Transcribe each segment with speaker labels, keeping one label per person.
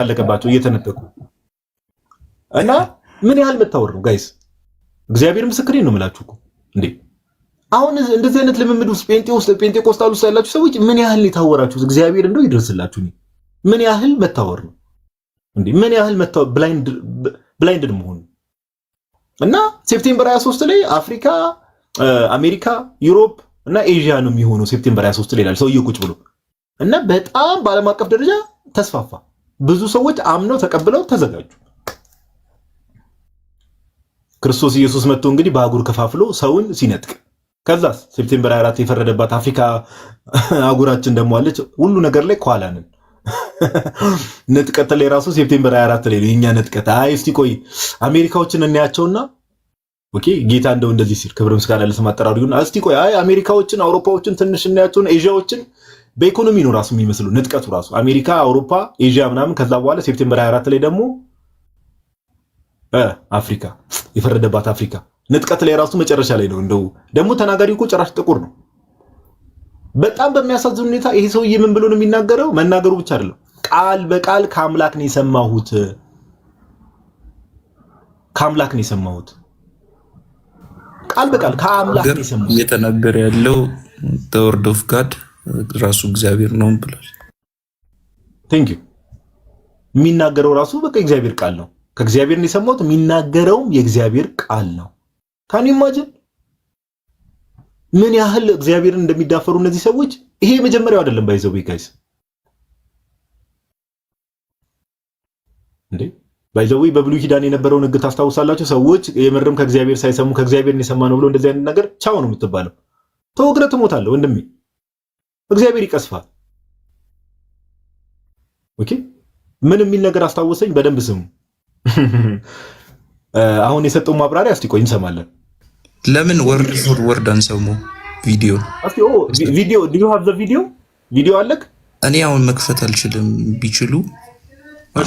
Speaker 1: አለቀባቸው እየተነጠቁ እና ምን ያህል መታወር ነው ጋይስ? እግዚአብሔር ምስክሬን ነው የምላችሁ እኮ እንዴ። አሁን እንደዚህ አይነት ልምምድ ውስጥ ጴንጤቆስጣል ውስጥ ያላችሁ ሰዎች ምን ያህል የታወራችሁት? እግዚአብሔር እንደው ይድረስላችሁ። ምን ያህል መታወር ነው እንዴ? ምን ያህል መታወር ብላይንድ መሆን እና ሴፕቴምበር 23 ላይ አፍሪካ፣ አሜሪካ፣ ዩሮፕ እና ኤዥያ ነው የሚሆነው ሴፕቴምበር 23 ላይ ይላል ሰውዬው ቁጭ ብሎ እና በጣም በዓለም አቀፍ ደረጃ ተስፋፋ። ብዙ ሰዎች አምነው ተቀብለው ተዘጋጁ። ክርስቶስ ኢየሱስ መጥቶ እንግዲህ በአህጉር ከፋፍሎ ሰውን ሲነጥቅ ከዛስ ሴፕቴምበር 24 የፈረደባት አፍሪካ አህጉራችን ደግሞ አለች። ሁሉ ነገር ላይ ከኋላ ነን። ንጥቀት ላይ ራሱ ሴፕቴምበር 24 ላይ የኛ ንጥቀት። አይ እስቲ ቆይ አሜሪካዎችን እናያቸውና ኦኬ ጌታ እንደው እንደዚህ ሲል ክብር ምስጋና ለስም አጠራሩ ይሁን። እስቲ ቆይ አይ አሜሪካዎችን አውሮፓዎችን ትንሽ እናያቸውና ኤዥያዎችን በኢኮኖሚ ነው ራሱ የሚመስሉ ንጥቀቱ ራሱ አሜሪካ፣ አውሮፓ፣ ኤዥያ ምናምን። ከዛ በኋላ ሴፕቴምበር 24 ላይ ደግሞ አፍሪካ የፈረደባት አፍሪካ ንጥቀት ላይ ራሱ መጨረሻ ላይ ነው። እንደው ደግሞ ተናጋሪው እኮ ጭራሽ ጥቁር ነው። በጣም በሚያሳዝን ሁኔታ ይሄ ሰውዬ ምን ብሎ ነው የሚናገረው? መናገሩ ብቻ አይደለም ቃል በቃል ከአምላክ ነው የሰማሁት፣ ከአምላክ ነው የሰማሁት፣ ቃል በቃል ከአምላክ ነው የሰማሁት።
Speaker 2: እየተናገረ ያለው the word of God ራሱ እግዚአብሔር ነው ብሏል።
Speaker 1: ቴንክ ዩ። የሚናገረው ራሱ በቃ እግዚአብሔር ቃል ነው። ከእግዚአብሔር ነው የሰማሁት። የሚናገረውም የእግዚአብሔር ቃል ነው። ካን ዩ ኢማጂን ምን ያህል እግዚአብሔርን እንደሚዳፈሩ እነዚህ ሰዎች። ይሄ መጀመሪያው አይደለም ባይዘው ጋይስ እንዴ ባይዘው በብሉይ ኪዳን የነበረውን ሕግ ታስታውሳላችሁ? ሰዎች የምርም ከእግዚአብሔር ሳይሰሙ ከእግዚአብሔር ነው የሰማነው ብሎ እንደዚህ አይነት ነገር ቻው ነው የምትባለው። ተወግረህ ትሞታለህ ወንድሜ። እግዚአብሔር ይቀስፋል። ኦኬ ምን የሚል ነገር አስታወሰኝ። በደንብ ስሙ። አሁን የሰጠው ማብራሪያ እስቲ ቆይ እንሰማለን።
Speaker 2: ለምን ወርድ አንሰሙ? ቪዲዮ
Speaker 1: do you have the ቪዲዮ አለክ?
Speaker 2: እኔ አሁን መክፈት አልችልም። ቢችሉ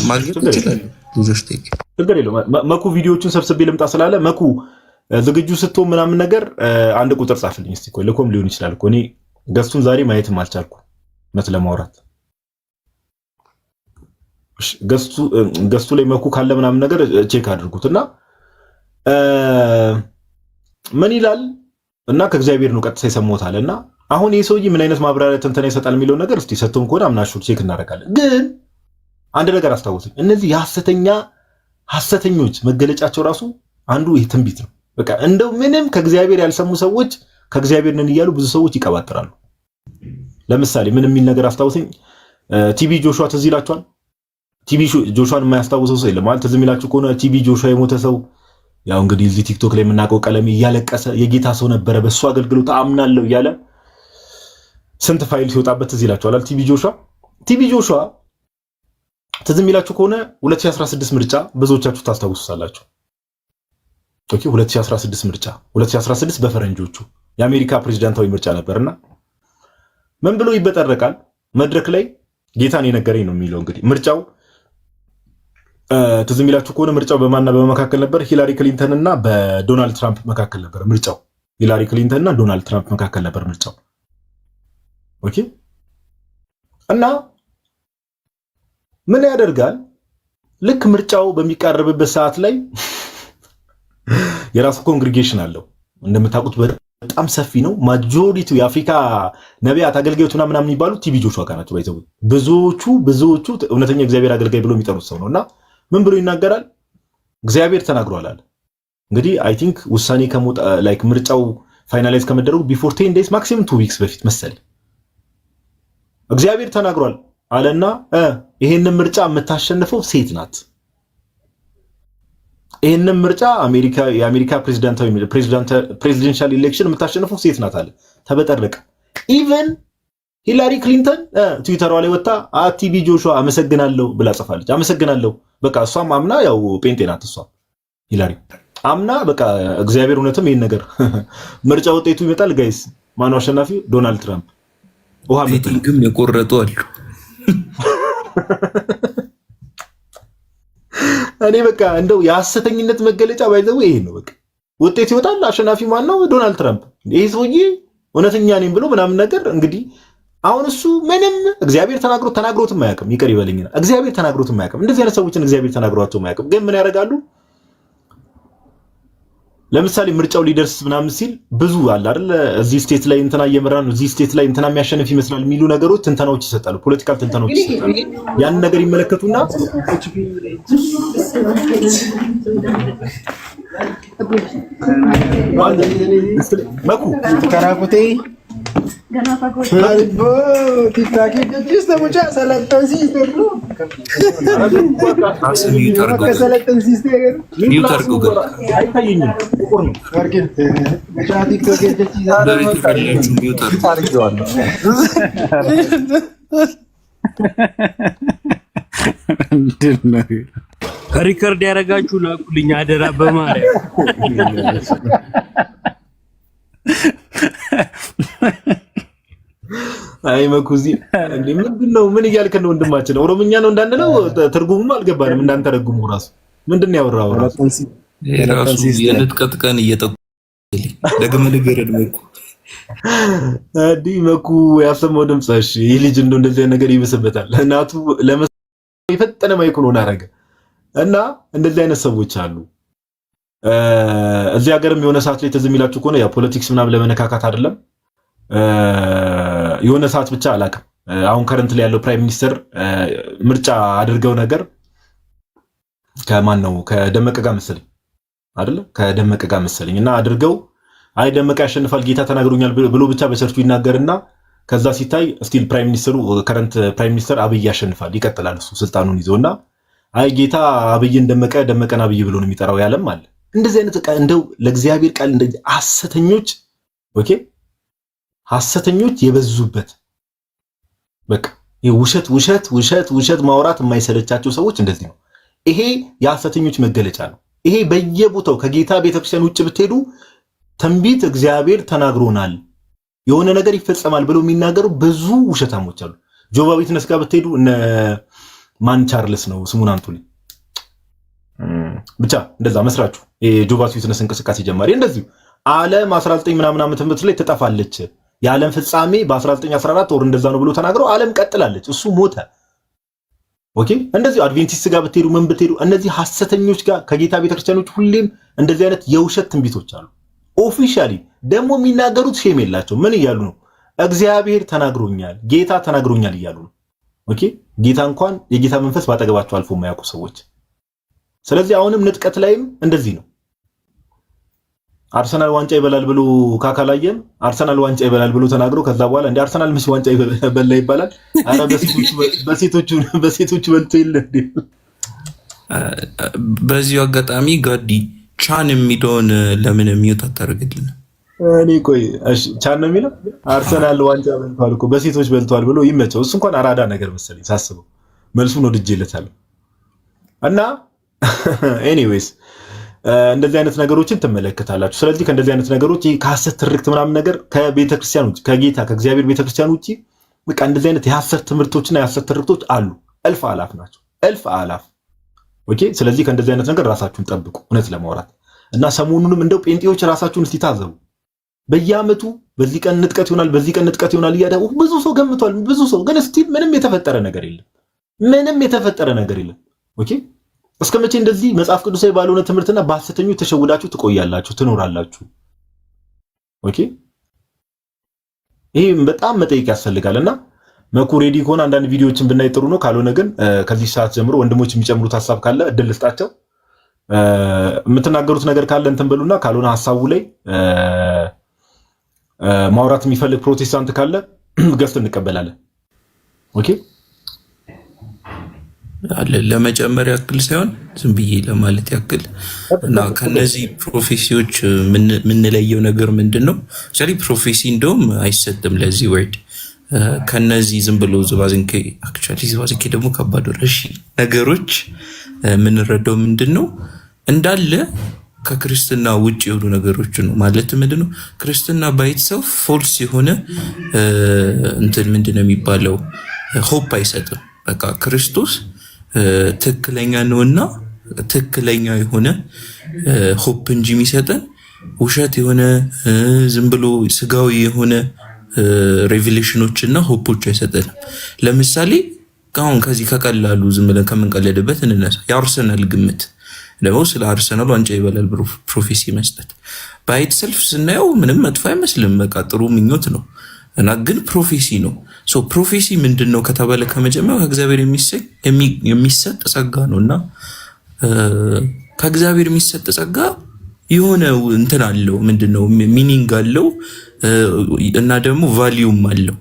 Speaker 2: ማግኘት ይችላል። ልጆች ቴክ
Speaker 1: ችግር የለውም። መኩ ቪዲዮዎቹን ሰብስቤ ልምጣ ስላለ መኩ ዝግጁ ስትሆን ምናምን ነገር አንድ ቁጥር ጻፍልኝ እስቲ። ቆይ ልኮም ሊሆን ይችላል እኮ እኔ ገስቱን ዛሬ ማየትም አልቻልኩ መት ለማውራት ገስቱ ላይ መኩ ካለ ምናምን ነገር ቼክ አድርጉትና ምን ይላል እና ከእግዚአብሔር ነው ቀጥታ የሰማሁት አለና አሁን ይሄ ሰውዬ ምን አይነት ማብራሪያ ተንተና ይሰጣል የሚለው ነገር እስቲ ሰጥቶም ከሆነ አምናሹ ቼክ እናደርጋለን። ግን አንድ ነገር አስታውሱኝ። እነዚህ ሐሰተኞች መገለጫቸው ራሱ አንዱ ይሄ ትንቢት ነው። በቃ እንደው ምንም ከእግዚአብሔር ያልሰሙ ሰዎች ከእግዚአብሔር ነን እያሉ ብዙ ሰዎች ይቀባጥራሉ። ለምሳሌ ምን የሚል ነገር አስታውሱኝ። ቲቢ ጆሹዋ ትዝ ይላችኋል? ቲቢ ጆሹዋን የማያስታውሰው ሰው የለም ማለት ትዝ የሚላችሁ ከሆነ ቲቢ ጆሹዋ የሞተ ሰው ያው እንግዲህ እዚህ ቲክቶክ ላይ የምናውቀው ቀለም እያለቀሰ የጌታ ሰው ነበረ በሱ አገልግሎት አምናለሁ እያለ ስንት ፋይል ሲወጣበት ትዝ ይላችኋል? ቲቢ ጆሹዋ ትዝ የሚላችሁ ከሆነ 2016 ምርጫ ብዙዎቻችሁ ታስታውሱታላችሁ። ኦኬ 2016 በፈረንጆቹ የአሜሪካ ፕሬዝዳንታዊ ምርጫ ነበርና ምን ብሎ ይበጠረቃል መድረክ ላይ ጌታን የነገረኝ ነው የሚለው። እንግዲህ ምርጫው ትዝ የሚላችሁ ከሆነ ምርጫው በማንና በመካከል ነበር? ሂላሪ ክሊንተን እና በዶናልድ ትራምፕ መካከል ነበር ምርጫው። ሂላሪ ክሊንተን እና ዶናልድ ትራምፕ መካከል ነበር ምርጫው። ኦኬ እና ምን ያደርጋል? ልክ ምርጫው በሚቃረብበት ሰዓት ላይ የራሱ ኮንግሪጌሽን አለው እንደምታውቁት በጣም ሰፊ ነው። ማጆሪቲው የአፍሪካ ነቢያት አገልጋዮች ምናምን የሚባሉት ቲቢ ጆሹዋ ጋር ናቸው። ባይዘው ብዙዎቹ እውነተኛ እግዚአብሔር አገልጋይ ብሎ የሚጠሩት ሰው ነውና ምን ብሎ ይናገራል? እግዚአብሔር ተናግሯል አለ። እንግዲህ አይ ቲንክ ውሳኔ ከመውጣ ላይክ ምርጫው ፋይናላይዝ ከመደረጉ ቢፎር 10 ዴይስ ማክሲመም 2 ዊክስ በፊት መሰለኝ እግዚአብሔር ተናግሯል አለና ይሄንን ምርጫ የምታሸንፈው ሴት ናት። ይሄንን ምርጫ የአሜሪካ ፕሬዚደንሻል ኢሌክሽን የምታሸንፈው ሴት ናት አለ። ተበጠረቀ። ኢቨን ሂላሪ ክሊንተን ትዊተሯ ላይ ወጣ ቲቢ ጆሹዋ አመሰግናለሁ ብላ ጽፋለች። አመሰግናለሁ በቃ እሷም አምና ያው ጴንጤ ናት። እሷ ሂላሪ አምና በቃ እግዚአብሔር እውነትም ይሄን ነገር ምርጫ ውጤቱ ይመጣል ጋይስ። ማነው አሸናፊው? ዶናልድ ትራምፕ። ውሃ
Speaker 2: ቤቲንግም የቆረጡ አሉ።
Speaker 1: እኔ በቃ እንደው የሐሰተኝነት መገለጫ ባይዘው ይሄ ነው። በቃ ውጤት ይወጣል። አሸናፊ ማን ነው? ዶናልድ ትራምፕ። ይሄ ሰውዬ እውነተኛ ነኝ ብሎ ምናምን ነገር እንግዲህ አሁን እሱ ምንም እግዚአብሔር ተናግሮትም አያውቅም። ይቅር ይበልኝና እግዚአብሔር ተናግሮትም አያውቅም። እንደዚህ አይነት ሰዎችን እግዚአብሔር ተናግሯቸውም አያውቅም። ግን ምን ያደርጋሉ? ለምሳሌ ምርጫው ሊደርስ ምናምን ሲል ብዙ አለ አይደል? እዚህ ስቴት ላይ እንትና እየመራ ነው፣ እዚህ ስቴት ላይ እንትና የሚያሸንፍ ይመስላል የሚሉ ነገሮች ትንተናዎች ይሰጣሉ። ፖለቲካል ትንተናዎች ይሰጣሉ። ያን ነገር ይመለከቱና መኩ
Speaker 3: ከራቁቴ ቲክታክ ጀስተ ሙጫ ሰለጠን ሲስተር ነው ከሰለጠን ሲስተር
Speaker 2: ሚውተር ጉግል
Speaker 1: አይታየኝም። ቁር ነው
Speaker 3: ወርቂን ሙጫ ቲክቶክ ጀስቲ
Speaker 2: ዳይሬክት ካላችሁ ሚውተር
Speaker 3: ታርገዋለሁ።
Speaker 4: ሪከርድ ያደረጋችሁ ላኩልኝ አደራ በማርያም።
Speaker 1: አይ መኩዚ እንዴ ምንድነው? ምን እያልከ ነው ወንድማችን? ኦሮምኛ ነው እንዳንለው ትርጉሙም አልገባንም። እንዳንተረጉሙ ራሱ ምንድነው ያወራው? ራሱ
Speaker 2: የንጥቀት ቀን እየጠቁልኝ ደግመህ ንገረን መኩ።
Speaker 1: አዲ መኩ ያሰማው ድምጽ። እሺ ይህ ልጅ እንደዚህ ነገር ይብስበታል። እናቱ የፈጠነ ማይኩን ሆነ አረገ እና እንደዚህ አይነት ሰዎች አሉ። እዚህ ሀገርም የሆነ ሰዓት ላይ ትዝ የሚላችሁ ከሆነ ያው ፖለቲክስ ምናምን ለመነካካት አይደለም የሆነ ሰዓት ብቻ አላውቅም። አሁን ከረንት ላይ ያለው ፕራይም ሚኒስተር ምርጫ አድርገው ነገር ከማን ነው ከደመቀ ጋር መሰለኝ አይደለ? ከደመቀ ጋር መሰለኝ እና አድርገው አይ ደመቀ ያሸንፋል ጌታ ተናግሮኛል ብሎ ብቻ በሰርቹ ይናገርና ከዛ ሲታይ ስቲል ፕራይም ሚኒስተሩ ከረንት ፕራይም ሚኒስተር አብይ ያሸንፋል ይቀጥላል እሱ ስልጣኑን ይዞና አይ ጌታ አብይን ደመቀን አብይ ብሎ ነው የሚጠራው ያለም አለ። እንደዚህ አይነት እንደው ለእግዚአብሔር ቃል እንደዚህ ሐሰተኞች ኦኬ ሐሰተኞች የበዙበት በቃ ውሸት ማውራት የማይሰለቻቸው ሰዎች እንደዚህ ነው። ይሄ የሐሰተኞች መገለጫ ነው። ይሄ በየቦታው ከጌታ ቤተክርስቲያን ውጭ ብትሄዱ ትንቢት እግዚአብሔር ተናግሮናል የሆነ ነገር ይፈጸማል ብለው የሚናገሩ ብዙ ውሸታሞች አሉ። ጆባ ዊትነስ ጋር ብትሄዱ እነ ማን ቻርልስ ነው ስሙን አንቱልኝ ብቻ እንደዛ መስራቹ የጆባ ዊትነስ እንቅስቃሴ ጀማሪ እንደዚሁ ዓለም 19 ምናምን ዓመተ ምህረት ላይ ትጠፋለች የዓለም ፍጻሜ በ1914 ወር እንደዛ ነው ብሎ ተናግረው ዓለም ቀጥላለች። እሱ ሞተ። ኦኬ እንደዚህ አድቬንቲስት ጋር ብትሄዱ ምን ብትሄዱ እነዚህ ሐሰተኞች ጋር ከጌታ ቤተክርስቲያኖች ሁሌም እንደዚህ አይነት የውሸት ትንቢቶች አሉ። ኦፊሻሊ ደግሞ የሚናገሩት ሼም የላቸው። ምን እያሉ ነው? እግዚአብሔር ተናግሮኛል፣ ጌታ ተናግሮኛል እያሉ ነው። ኦኬ ጌታ እንኳን የጌታ መንፈስ ባጠገባቸው አልፎ የማያውቁ ሰዎች። ስለዚህ አሁንም ንጥቀት ላይም እንደዚህ ነው። አርሰናል ዋንጫ ይበላል ብሎ ካካላየም አርሰናል ዋንጫ ይበላል ብሎ ተናግሮ ከዛ በኋላ እንደ አርሰናል ምስ ዋንጫ ይበላ ይባላል። አረ በሴቶቹ በልቶ የለ እንዴ?
Speaker 2: በዚሁ አጋጣሚ ጋዲ ቻን የሚለውን ለምን ሚውት አታደርግልን?
Speaker 1: እኔ ቆይ እሺ ቻን ነው የሚለው አርሰናል ዋንጫ በልቷል እኮ በሴቶች በልቷል ብሎ ይመቸው። እሱ እንኳን አራዳ ነገር መሰለኝ ሳስበው መልሱን ወድጄለታለሁ። እና ኤኒዌይስ እንደዚህ አይነት ነገሮችን ትመለከታላችሁ። ስለዚህ ከእንደዚህ አይነት ነገሮች ከሐሰት ትርክት ምናምን ነገር ከቤተክርስቲያን ውጭ ከጌታ ከእግዚአብሔር ቤተክርስቲያን ውጭ በቃ እንደዚህ አይነት የሐሰት ትምህርቶችና የሐሰት ትርክቶች አሉ። እልፍ አላፍ ናቸው፣ እልፍ አላፍ። ኦኬ ስለዚህ ከእንደዚህ አይነት ነገር ራሳችሁን ጠብቁ እውነት ለማውራት እና ሰሞኑንም እንደው ጴንጤዎች ራሳችሁን እስቲ ታዘቡ። በየዓመቱ በዚህ ቀን ንጥቀት ይሆናል፣ በዚህ ቀን ንጥቀት ይሆናል እያደረጉ ብዙ ሰው ገምቷል። ብዙ ሰው ግን እስቲ ምንም የተፈጠረ ነገር የለም። ምንም የተፈጠረ ነገር የለም። ኦኬ እስከ መቼ እንደዚህ መጽሐፍ ቅዱሳዊ ባልሆነ ትምህርትና በሐሰተኞች ተሸውዳችሁ ትቆያላችሁ ትኖራላችሁ? ኦኬ ይሄ በጣም መጠየቅ ያስፈልጋልና መኩ ሬዲ ከሆነ አንዳንድ ቪዲዮዎችን ብናይ ጥሩ ነው። ካልሆነ ግን ከዚህ ሰዓት ጀምሮ ወንድሞች የሚጨምሩት ሐሳብ ካለ እድል ልስጣቸው። የምትናገሩት ነገር ካለ እንትን በሉና ካልሆነ ሐሳቡ ላይ ማውራት የሚፈልግ ፕሮቴስታንት ካለ ገስት እንቀበላለን። ኦኬ
Speaker 2: አለ ለመጨመር ያክል ሳይሆን ዝም ብዬ ለማለት ያክል እና ከነዚህ ፕሮፌሲዎች የምንለየው ነገር ምንድነው? ስለዚህ ፕሮፌሲ እንደውም አይሰጥም ለዚህ ወርድ ከነዚህ ዝም ብሎ ዝባዝንኬ አክቹአሊ ዝባዝንኬ ደግሞ ከባድ ረሺ ነገሮች የምንረዳው ምንድነው እንዳለ ከክርስትና ውጭ የሆኑ ነገሮች ነው ማለት ምንድነው? ክርስትና ባይትሰልፍ ፎልስ የሆነ እንትን ምንድነው የሚባለው ሆፕ አይሰጥም። በቃ ክርስቶስ ትክክለኛ ነውና ትክክለኛ የሆነ ሆፕ እንጂ የሚሰጠን ውሸት የሆነ ዝም ብሎ ስጋዊ የሆነ ሬቪሌሽኖችና ሆፖች አይሰጠንም። ለምሳሌ አሁን ከዚህ ከቀላሉ ዝም ብለን ከምንቀለድበት እንነሳ። የአርሰናል ግምት ደግሞ ስለ አርሰናል ዋንጫ ይበላል ፕሮፌሲ መስጠት በአይት ሰልፍ ስናየው ምንም መጥፎ አይመስልም። በቃ ጥሩ ምኞት ነው እና ግን ፕሮፌሲ ነው። ፕሮፌሲ ምንድን ነው ከተባለ ከመጀመሪያው ከእግዚአብሔር የሚሰጥ ጸጋ ነው እና ከእግዚአብሔር የሚሰጥ ጸጋ የሆነ እንትን አለው፣ ምንድነው ሚኒንግ አለው እና ደግሞ ቫሊዩም አለው።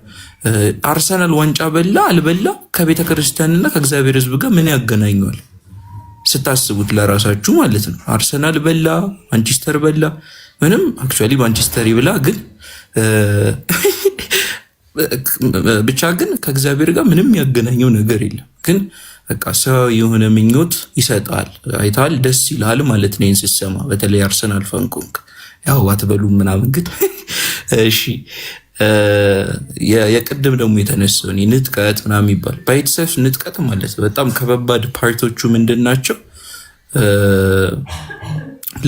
Speaker 2: አርሰናል ዋንጫ በላ አልበላ ከቤተ ክርስቲያንና ከእግዚአብሔር ሕዝብ ጋር ምን ያገናኘዋል ስታስቡት ለራሳችሁ ማለት ነው። አርሰናል በላ ማንቸስተር በላ ምንም አክቹዋሊ ማንቸስተር ይብላ ግን ብቻ ግን ከእግዚአብሔር ጋር ምንም ያገናኘው ነገር የለም። ግን በቃ ሰው የሆነ ምኞት ይሰጣል። አይታል ደስ ይላል ማለት ነው ስትሰማ፣ በተለይ አርሰናል ፋንኮንክ ያው አትበሉ ምናምን ግን እሺ። የቅድም ደግሞ የተነሳው ንጥቀት ምናምን ይባል ባይተሰፍ ንጥቀት ማለት በጣም ከበባድ ፓርቶቹ ምንድን ናቸው?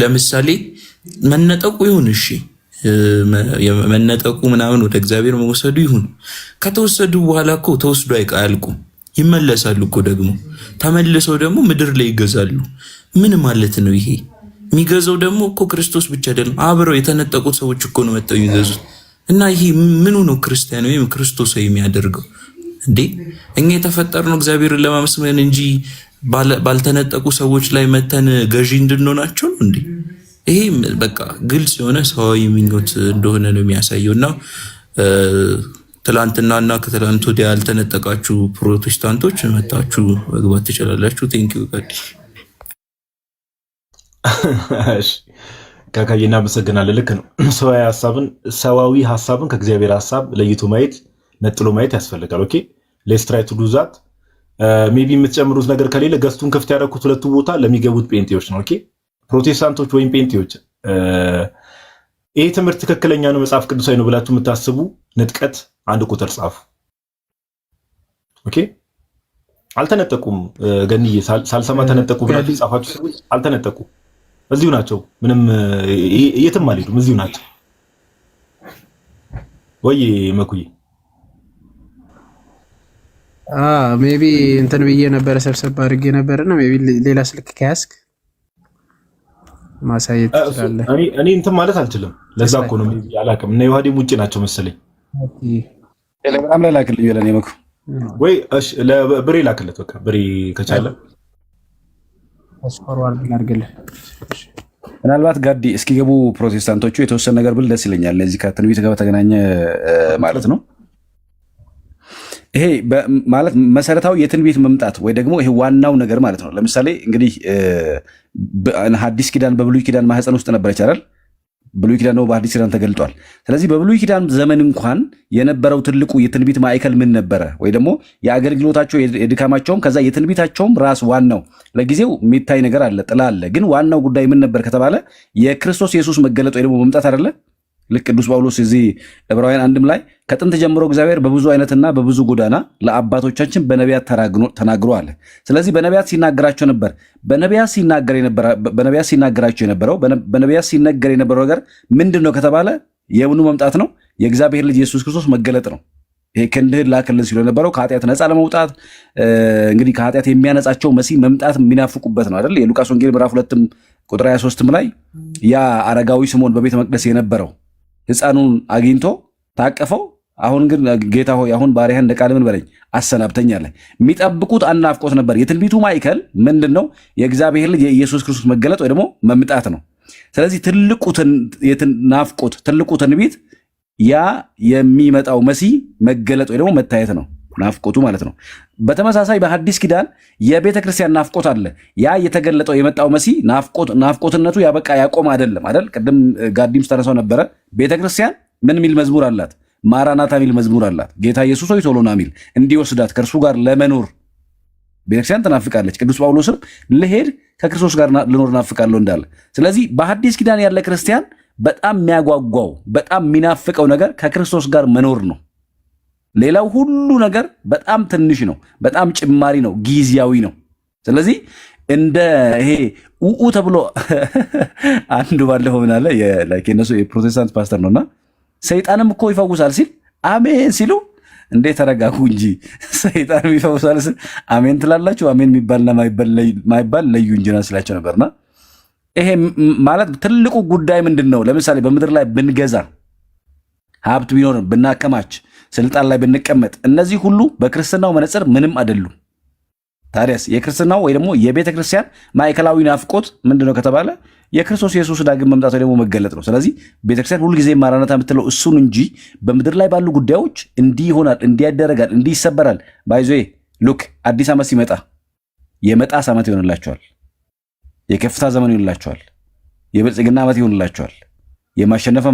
Speaker 2: ለምሳሌ መነጠቁ ይሁን እሺ መነጠቁ ምናምን ወደ እግዚአብሔር መወሰዱ ይሁን፣ ከተወሰዱ በኋላ እኮ ተወስዶ አያልቁም፣ ይመለሳሉ እኮ ደግሞ ተመልሰው ደግሞ ምድር ላይ ይገዛሉ። ምን ማለት ነው ይሄ? የሚገዛው ደግሞ እኮ ክርስቶስ ብቻ አይደለም፣ አብረው የተነጠቁት ሰዎች እኮ ነው መጥተው የሚገዙት። እና ይሄ ምኑ ነው ክርስቲያን ወይም ክርስቶስ የሚያደርገው እንዴ? እኛ የተፈጠርነው እግዚአብሔርን ለማመስገን እንጂ ባልተነጠቁ ሰዎች ላይ መተን ገዢ እንድንሆናቸው ነው እንዴ? ይሄ በቃ ግልጽ የሆነ ሰዋዊ ምኞት እንደሆነ ነው የሚያሳየው። እና ትላንትናና ከትላንት ወዲያ ያልተነጠቃችሁ ፕሮቴስታንቶች መታችሁ መግባት ትችላላችሁ። ቴንኪዩ ጋዲ
Speaker 1: ካካዬ እናመሰግናለን። ልክ ነው። ሰዋዊ ሀሳብን ከእግዚአብሔር ሀሳብ ለይቶ ማየት ነጥሎ ማየት ያስፈልጋል። ኦኬ ሌትስ ትራይ ቱ ዱ ዛት። ሜቢ የምትጨምሩት ነገር ከሌለ ገስቱን ክፍት ያደረኩት ሁለቱ ቦታ ለሚገቡት ጴንጤዎች ነው። ኦኬ ፕሮቴስታንቶች ወይም ጴንጤዎች ይህ ትምህርት ትክክለኛ ነው መጽሐፍ ቅዱሳዊ ነው ብላችሁ የምታስቡ ንጥቀት አንድ ቁጥር ጻፉ። ኦኬ አልተነጠቁም። ገንዬ ሳልሰማ ተነጠቁ ብላችሁ ጻፋችሁ ሰዎች አልተነጠቁም። እዚሁ ናቸው። ምንም የትም አልሄዱም። እዚሁ ናቸው። ወይ መኩዬ
Speaker 3: ሜቢ እንትን ብዬ ነበረ ሰብሰብ አድርጌ ነበርና ሜቢ ሌላ ስልክ ከያዝክ ማሳየት ትችላለህ።
Speaker 1: እኔ እንትን ማለት አልችልም። ለዛ እኮ ነው ሜቢ አላውቅም። እና ዮሐዴም ውጪ ናቸው መሰለኝ።
Speaker 5: ቴሌግራም ላይ ላክልኝ ለኔ መኩ
Speaker 1: ወይ እሺ፣ ለብሬ ላክለት። በቃ ብሬ ከቻለ
Speaker 3: ፎርዋርድ ላድርግልህ።
Speaker 5: ምናልባት ጋዲ እስኪገቡ ፕሮቴስታንቶቹ የተወሰነ ነገር ብል ደስ ይለኛል። ለዚህ ከትንቢት ጋር በተገናኘ ማለት ነው። ይሄ ማለት መሰረታዊ የትንቢት መምጣት ወይ ደግሞ ይሄ ዋናው ነገር ማለት ነው። ለምሳሌ እንግዲህ ሐዲስ ኪዳን በብሉይ ኪዳን ማህፀን ውስጥ ነበረች አይደል? ብሉይ ኪዳን ነው በሐዲስ ኪዳን ተገልጧል። ስለዚህ በብሉይ ኪዳን ዘመን እንኳን የነበረው ትልቁ የትንቢት ማዕከል ምን ነበረ? ወይ ደግሞ የአገልግሎታቸው የድካማቸውም ከዛ የትንቢታቸውም ራስ ዋናው ለጊዜው የሚታይ ነገር አለ፣ ጥላ አለ። ግን ዋናው ጉዳይ ምን ነበር ከተባለ የክርስቶስ ኢየሱስ መገለጥ ወይ ደግሞ መምጣት አይደለ? ልክ ቅዱስ ጳውሎስ እዚህ ዕብራውያን አንድም ላይ ከጥንት ጀምሮ እግዚአብሔር በብዙ አይነትና በብዙ ጎዳና ለአባቶቻችን በነቢያት ተናግሮ አለ። ስለዚህ በነቢያት ሲናገራቸው ነበር። በነቢያት ሲናገራቸው የነበረው በነቢያት ሲነገር የነበረው ነገር ምንድን ነው ከተባለ የምኑ መምጣት ነው? የእግዚአብሔር ልጅ ኢየሱስ ክርስቶስ መገለጥ ነው። ይሄ ክንድህን ላክልን ሲሉ የነበረው ከኃጢአት ነፃ ለመውጣት እንግዲህ ከኃጢአት የሚያነጻቸው መሲህ መምጣት የሚናፍቁበት ነው አይደል? የሉቃስ ወንጌል ምዕራፍ 2 ቁጥር 23 ላይ ያ አረጋዊ ስምዖን በቤተ መቅደስ የነበረው ሕፃኑን አግኝቶ ታቀፈው። አሁን ግን ጌታ ሆይ አሁን ባሪያህን እንደ ቃል ምን በለኝ አሰናብተኝ አለ። የሚጠብቁት አናፍቆት ነበር። የትንቢቱ ማዕከል ምንድን ነው? የእግዚአብሔር ልጅ የኢየሱስ ክርስቶስ መገለጥ ወይ ደግሞ መምጣት ነው። ስለዚህ ትልቁ ናፍቆት፣ ትልቁ ትንቢት ያ የሚመጣው መሲህ መገለጥ ወይ ደግሞ መታየት ነው፣ ናፍቆቱ ማለት ነው። በተመሳሳይ በሐዲስ ኪዳን የቤተ ክርስቲያን ናፍቆት አለ። ያ የተገለጠው የመጣው መሲህ ናፍቆትነቱ ያበቃ ያቆም አይደለም አይደል? ቅድም ጋዲም ተነሳው ነበረ። ቤተ ክርስቲያን ምን ሚል መዝሙር አላት? ማራናታ ሚል መዝሙር አላት። ጌታ ኢየሱስ ሆይ ቶሎ ና ሚል እንዲወስዳት ከእርሱ ጋር ለመኖር ቤተክርስቲያን ትናፍቃለች። ቅዱስ ጳውሎስም ልሄድ ከክርስቶስ ጋር ልኖር ናፍቃለሁ እንዳለ። ስለዚህ በሐዲስ ኪዳን ያለ ክርስቲያን በጣም የሚያጓጓው በጣም የሚናፍቀው ነገር ከክርስቶስ ጋር መኖር ነው። ሌላው ሁሉ ነገር በጣም ትንሽ ነው፣ በጣም ጭማሪ ነው፣ ጊዜያዊ ነው። ስለዚህ እንደ ይሄ ኡኡ ተብሎ አንዱ ባለፈው ምን አለ የነሱ የፕሮቴስታንት ፓስተር ነውና ሰይጣንም እኮ ይፈውሳል ሲል አሜን ሲሉ እንዴ ተረጋጉ እንጂ ሰይጣን ይፈውሳል ስል አሜን ትላላችሁ። አሜን የሚባልና ማይባል ለዩ እንጂ ነው ስላቸው ነበርና ይሄ ማለት ትልቁ ጉዳይ ምንድነው? ለምሳሌ በምድር ላይ ብንገዛ ሀብት ቢኖርን ብናከማች ስልጣን ላይ ብንቀመጥ እነዚህ ሁሉ በክርስትናው መነጽር ምንም አይደሉም። ታዲያስ የክርስትናው ወይ ደግሞ የቤተ ክርስቲያን ማዕከላዊ ናፍቆት ምንድነው ከተባለ የክርስቶስ ኢየሱስ ዳግም መምጣት ወይ ደግሞ መገለጥ ነው። ስለዚህ ቤተክርስቲያን ሁልጊዜ ማራናታ የምትለው እሱን እንጂ በምድር ላይ ባሉ ጉዳዮች እንዲህ ይሆናል፣ እንዲህ ያደረጋል፣ እንዲህ ይሰበራል። ባይዞ ሉክ አዲስ ዓመት ሲመጣ የመጣስ ዓመት ይሆንላቸዋል፣ የከፍታ ዘመን ይሆንላቸዋል፣ የብልጽግና ዓመት ይሆንላቸዋል፣ የማሸነፍ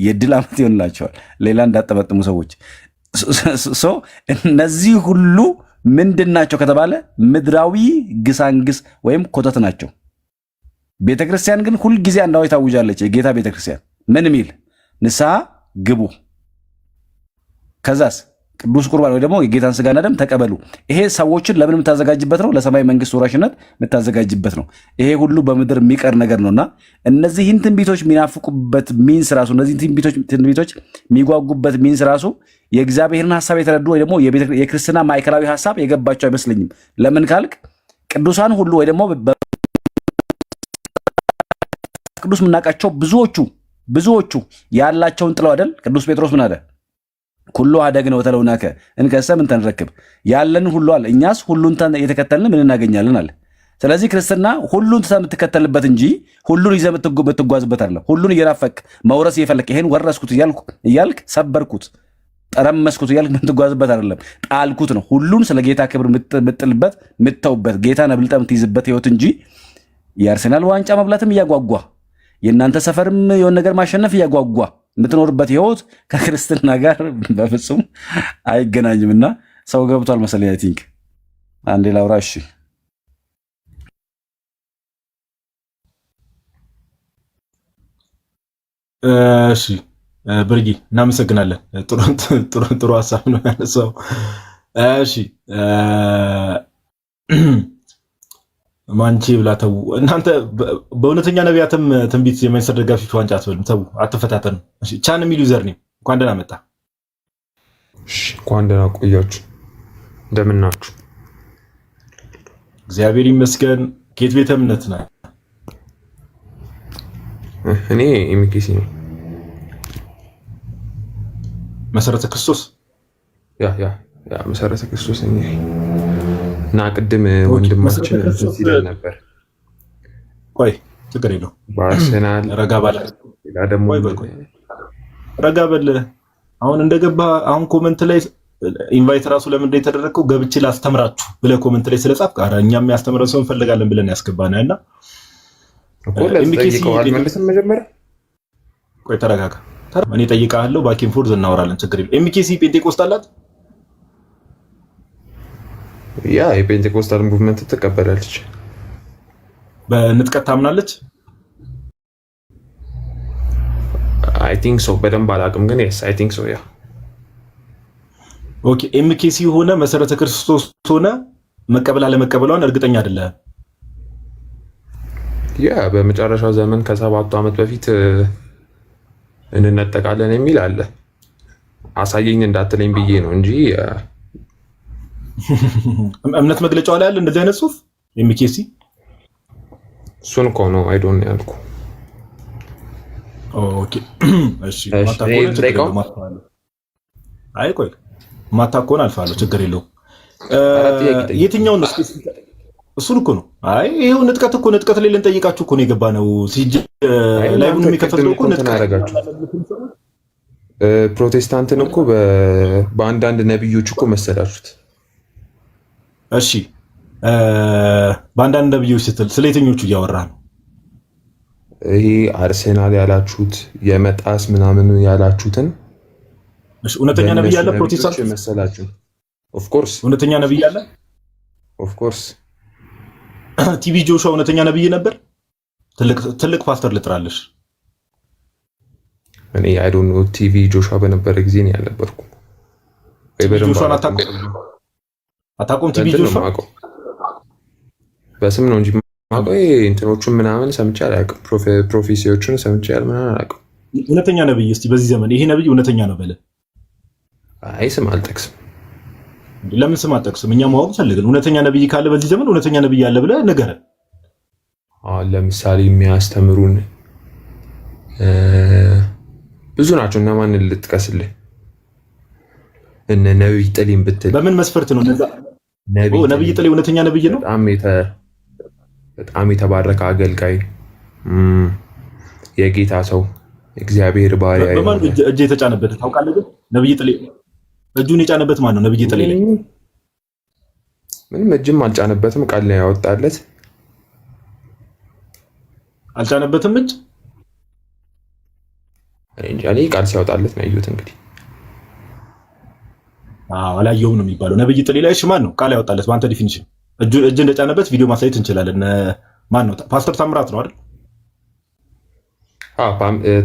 Speaker 5: የድል ዓመት ይሆንላቸዋል። ሌላ እንዳጠመጥሙ ሰዎች እነዚህ ሁሉ ምንድን ናቸው ከተባለ ምድራዊ ግሳንግስ ወይም ኮተት ናቸው። ቤተክርስቲያን ግን ሁልጊዜ አንዳዊ ታውጃለች። የጌታ ቤተክርስቲያን ምን ሚል ንስሐ ግቡ፣ ከዛስ ቅዱስ ቁርባን ወይ ደግሞ የጌታን ስጋና ደም ተቀበሉ። ይሄ ሰዎችን ለምን የምታዘጋጅበት ነው? ለሰማይ መንግስት ወራሽነት የምታዘጋጅበት ነው። ይሄ ሁሉ በምድር የሚቀር ነገር ነውና እነዚህን ትንቢቶች የሚናፍቁበት ሚንስ ራሱ እነዚህን ትንቢቶች የሚጓጉበት ሚንስ ራሱ የእግዚአብሔርን ሐሳብ የተረዱ ወይ ደግሞ የክርስትና ማዕከላዊ ሐሳብ የገባቸው አይመስለኝም። ለምን ካልክ ቅዱሳን ሁሉ ወይ ደግሞ ቅዱስ የምናውቃቸው ብዙዎቹ ያላቸውን ጥለው አይደል? ቅዱስ ጴጥሮስ ምን አለ? ኩሉ አደግነ ወተለውናከ እንከሰ ምን ተንረክብ፣ ያለን ሁሉ አለ እኛስ ሁሉን የተከተልን ምን እናገኛለን አለ። ስለዚህ ክርስትና ሁሉን የምትከተልበት እንጂ ሁሉን ይዘህ የምትጓዝበት አይደለም። ሁሉን እየናፈቅ መውረስ እየፈለክ ይሄን ወረስኩት እያልክ ሰበርኩት ጠረመስኩት እያልክ የምትጓዝበት አይደለም። ጣልኩት ነው። ሁሉን ስለ ጌታ ክብር የምትጥልበት የምትተውበት ጌታን አብልጠህ የምትይዝበት ህይወት እንጂ የአርሴናል ዋንጫ መብላትም እያጓጓ የእናንተ ሰፈርም የሆነ ነገር ማሸነፍ እያጓጓ የምትኖርበት ህይወት ከክርስትና ጋር በፍጹም አይገናኝምና ሰው ገብቷል መሰለኝ። አይ ቲንክ አንዴ ላውራ።
Speaker 1: እሺ ብርጊ እናመሰግናለን። ጥሩ ሀሳብ ነው ያነሳው። እሺ ማንቺ ብላተው እናንተ በእውነተኛ ነቢያትም ትንቢት የማንሰር ደጋፊዎች ዋንጫ አትበሉም። ተው አትፈታተኑ። እሺ ቻን የሚሉ ዩዘር ነው። እንኳን ደህና መጣ።
Speaker 6: እሺ እንኳን ደህና ቆያችሁ። እንደምን ናችሁ?
Speaker 1: እግዚአብሔር ይመስገን። ከየት ቤተ እምነት ነህ?
Speaker 6: እኔ ኤምኬሲ ነው።
Speaker 1: መሰረተ ክርስቶስ
Speaker 6: ያ መሰረተ ክርስቶስ ነኝ እና ቅድም ወንድማችን ሲለን ነበር።
Speaker 1: ቆይ ችግር የለውም።
Speaker 6: በአርሰናል
Speaker 1: ረጋ ባለ
Speaker 6: ደግሞ
Speaker 1: ረጋ በል። አሁን እንደገባ አሁን ኮመንት ላይ ኢንቫይት ራሱ ለምን እንደተደረገው ገብቼ ላስተምራችሁ ብለህ ኮመንት ላይ ስለጻፍክ ኧረ እኛም የሚያስተምረን ሰው እንፈልጋለን ብለን ያስገባናል። እና
Speaker 6: መጀመሪያ
Speaker 1: ቆይ ተረጋጋ። እኔ ጠይቃለሁ፣ ባኪን ፎርዝ እናወራለን። ችግር የለም። ኤምኬሲ ፔንቴኮስት አላት።
Speaker 6: ያ የፔንቴኮስታል ሙቭመንት ትቀበላለች።
Speaker 1: በንጥቀት ታምናለች።
Speaker 6: አይ ቲንክ ሶ። በደንብ አላውቅም ግን yes አይ ቲንክ ሶ። ያ
Speaker 1: ኦኬ። ኤምኬሲ ሆነ መሰረተ ክርስቶስ ሆነ መቀበል አለመቀበሏን እርግጠኛ አይደለም።
Speaker 6: ያ በመጨረሻው ዘመን ከ7 ዓመት በፊት እንነጠቃለን የሚል አለ። አሳየኝ እንዳትለኝ ብዬ ነው እንጂ
Speaker 1: እምነት መግለጫው ላይ አለ እንደዚህ አይነት ጽሁፍ ኤምኬሲ።
Speaker 6: እሱን እኮ ነው አይ ዶንት ያልኩ።
Speaker 1: ኦኬ እሺ። አይ ቆይ ማታኮን አልፋለሁ፣ ችግር የለውም። የትኛው ነው እሱን እኮ ነው። አይ ይሄው ንጥቀት እኮ ንጥቀት ላይ ልንጠይቃችሁ እኮ ነው የገባነው። ላይቡን የሚከፈተው እኮ ንጥቀት አደረጋችሁ።
Speaker 6: ፕሮቴስታንትን እኮ በአንዳንድ ነብዮች እኮ መሰላችሁት።
Speaker 1: እሺ በአንዳንድ ነብዮች ስትል ስለ የትኞቹ እያወራ ነው?
Speaker 6: ይሄ አርሴናል ያላችሁት የመጣስ ምናምን ያላችሁትን።
Speaker 1: እሺ እውነተኛ ነብይ ያለ ፕሮቴስታንት
Speaker 6: መሰላችሁ? ኦፍ ኮርስ
Speaker 1: እውነተኛ ነብይ ያለ
Speaker 6: ኦፍ ኮርስ።
Speaker 1: ቲቪ ጆሹዋ እውነተኛ ነብይ ነበር? ትልቅ ፓስተር ልጥራለሽ።
Speaker 6: እኔ አይ ዶንት ኖ ቲቪ ጆሹዋ በነበረ ጊዜ ነው ያልነበርኩ።
Speaker 1: ጆሹዋን አታውቁም? ቲቪ ጆሹዋ
Speaker 6: በስም ነው እንጂ ማውቀው እንትኖቹን ምናምን ሰምቼ አላውቅም። ፕሮፌሲዎቹን ሰምቼ ምናምን አላውቅም።
Speaker 1: እውነተኛ ነብይ እስቲ በዚህ ዘመን ይሄ ነብይ እውነተኛ ነው በለ።
Speaker 6: አይ ስም አልጠቅስም።
Speaker 1: ለምን ስም አልጠቅስም? እኛ ማወቅ ፈልገን እውነተኛ ነብይ ካለ በዚህ ዘመን እውነተኛ ነብይ አለ ብለህ ንገረን።
Speaker 6: ለምሳሌ የሚያስተምሩን ብዙ ናቸው። እና ማንን ልጥቀስልህ? እነ ነብይ ጥሌን ብትል
Speaker 1: በምን መስፈርት ነው እንደዛ? ነብይ ጥሌ እውነተኛ ነብይ ነው?
Speaker 6: በጣም የተባረከ አገልጋይ፣ የጌታ ሰው፣ እግዚአብሔር ባሪያ።
Speaker 1: በማን እጅ የተጫነበት ታውቃለህ? ግን ነብይ ጥሌ እጁን የጫነበት ማን ነው? ነብይ ጥሌ ላይ
Speaker 6: ምንም እጅም አልጫነበትም። ቃል ነው ያወጣለት።
Speaker 1: አልጫነበትም እጅ።
Speaker 6: እኔ ቃል ሲያወጣለት ነው ያየሁት። እንግዲህ
Speaker 1: አላየሁም ነው የሚባለው። ነብይ ጥሌ ላይ እሺ፣ ማን ነው ቃል ያወጣለት? በአንተ ዲፊኒሽን እጅ እንደጫነበት ቪዲዮ ማሳየት እንችላለን። ማን ነው? ፓስተር ታምራት ነው አይደል?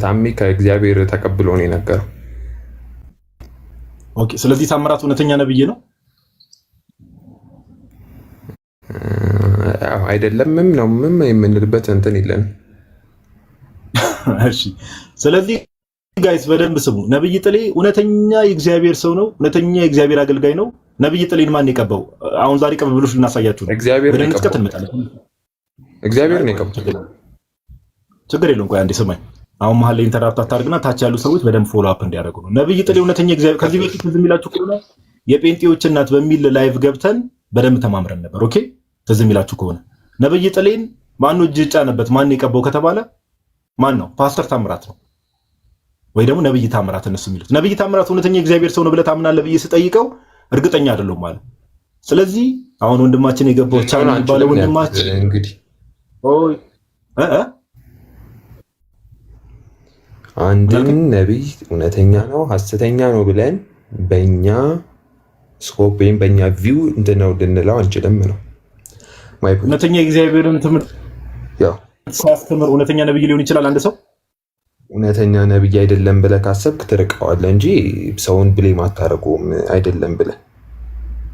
Speaker 6: ታሜ ከእግዚአብሔር ተቀብሎ ነው የነገረው።
Speaker 1: ኦኬ። ስለዚህ ታምራት እውነተኛ ነብይ ነው
Speaker 6: አይደለምም? ነው ምን የምንልበት እንትን የለንም።
Speaker 1: እሺ። ስለዚህ ጋይስ በደንብ ስሙ። ነብይ ጥሌ እውነተኛ የእግዚአብሔር ሰው ነው። እውነተኛ የእግዚአብሔር አገልጋይ ነው። ነብይ ጥሌን ማን የቀባው? አሁን ዛሬ ቅብብሎሽ ልናሳያችሁ ነው።
Speaker 6: እግዚአብሔር ነው የቀባው። እግዚአብሔር ነው የቀባው።
Speaker 1: ችግር የለውም። ቆይ አንዴ ስማኝ። አሁን መሀል ላይ ኢንተራፕት አታርግና ታች ያሉ ሰዎች በደንብ ፎሎ አፕ እንዲያደርጉ ነው። ነብይ ጥሌ እውነተኛ እግዚአብሔር ከዚህ በፊት ትዝ የሚላችሁ ከሆነ የጴንጤዎች እናት በሚል ላይቭ ገብተን በደንብ ተማምረን ነበር። ኦኬ፣ ትዝ የሚላችሁ ከሆነ ነብይ ጥሌን ማን ነው እጅ ጫነበት? ማን የቀባው ከተባለ ማን ነው? ፓስተር ታምራት ነው ወይ ደግሞ ነብይ ታምራት። እነሱ የሚሉት ነብይ ታምራት እውነተኛ እግዚአብሔር ሰው ነው ብለህ ታምናለህ ብዬ ስጠይቀው እርግጠኛ አይደለሁም ማለት። ስለዚህ አሁን ወንድማችን የገባው ቻና የሚባለው ወንድማችን
Speaker 6: እንግዲህ አንድን ነብይ እውነተኛ ነው ሐሰተኛ ነው ብለን በእኛ ስኮፕ ወይም በእኛ ቪው እንደነው ልንለው አንችልም ነው።
Speaker 1: እውነተኛ የእግዚአብሔርን ትምህርት ሲያስተምር እውነተኛ ነብይ ሊሆን ይችላል አንድ ሰው።
Speaker 6: እውነተኛ ነብይ አይደለም ብለህ ካሰብክ ትርቀዋለህ እንጂ ሰውን ብሌም አታደርገውም። አይደለም ብለህ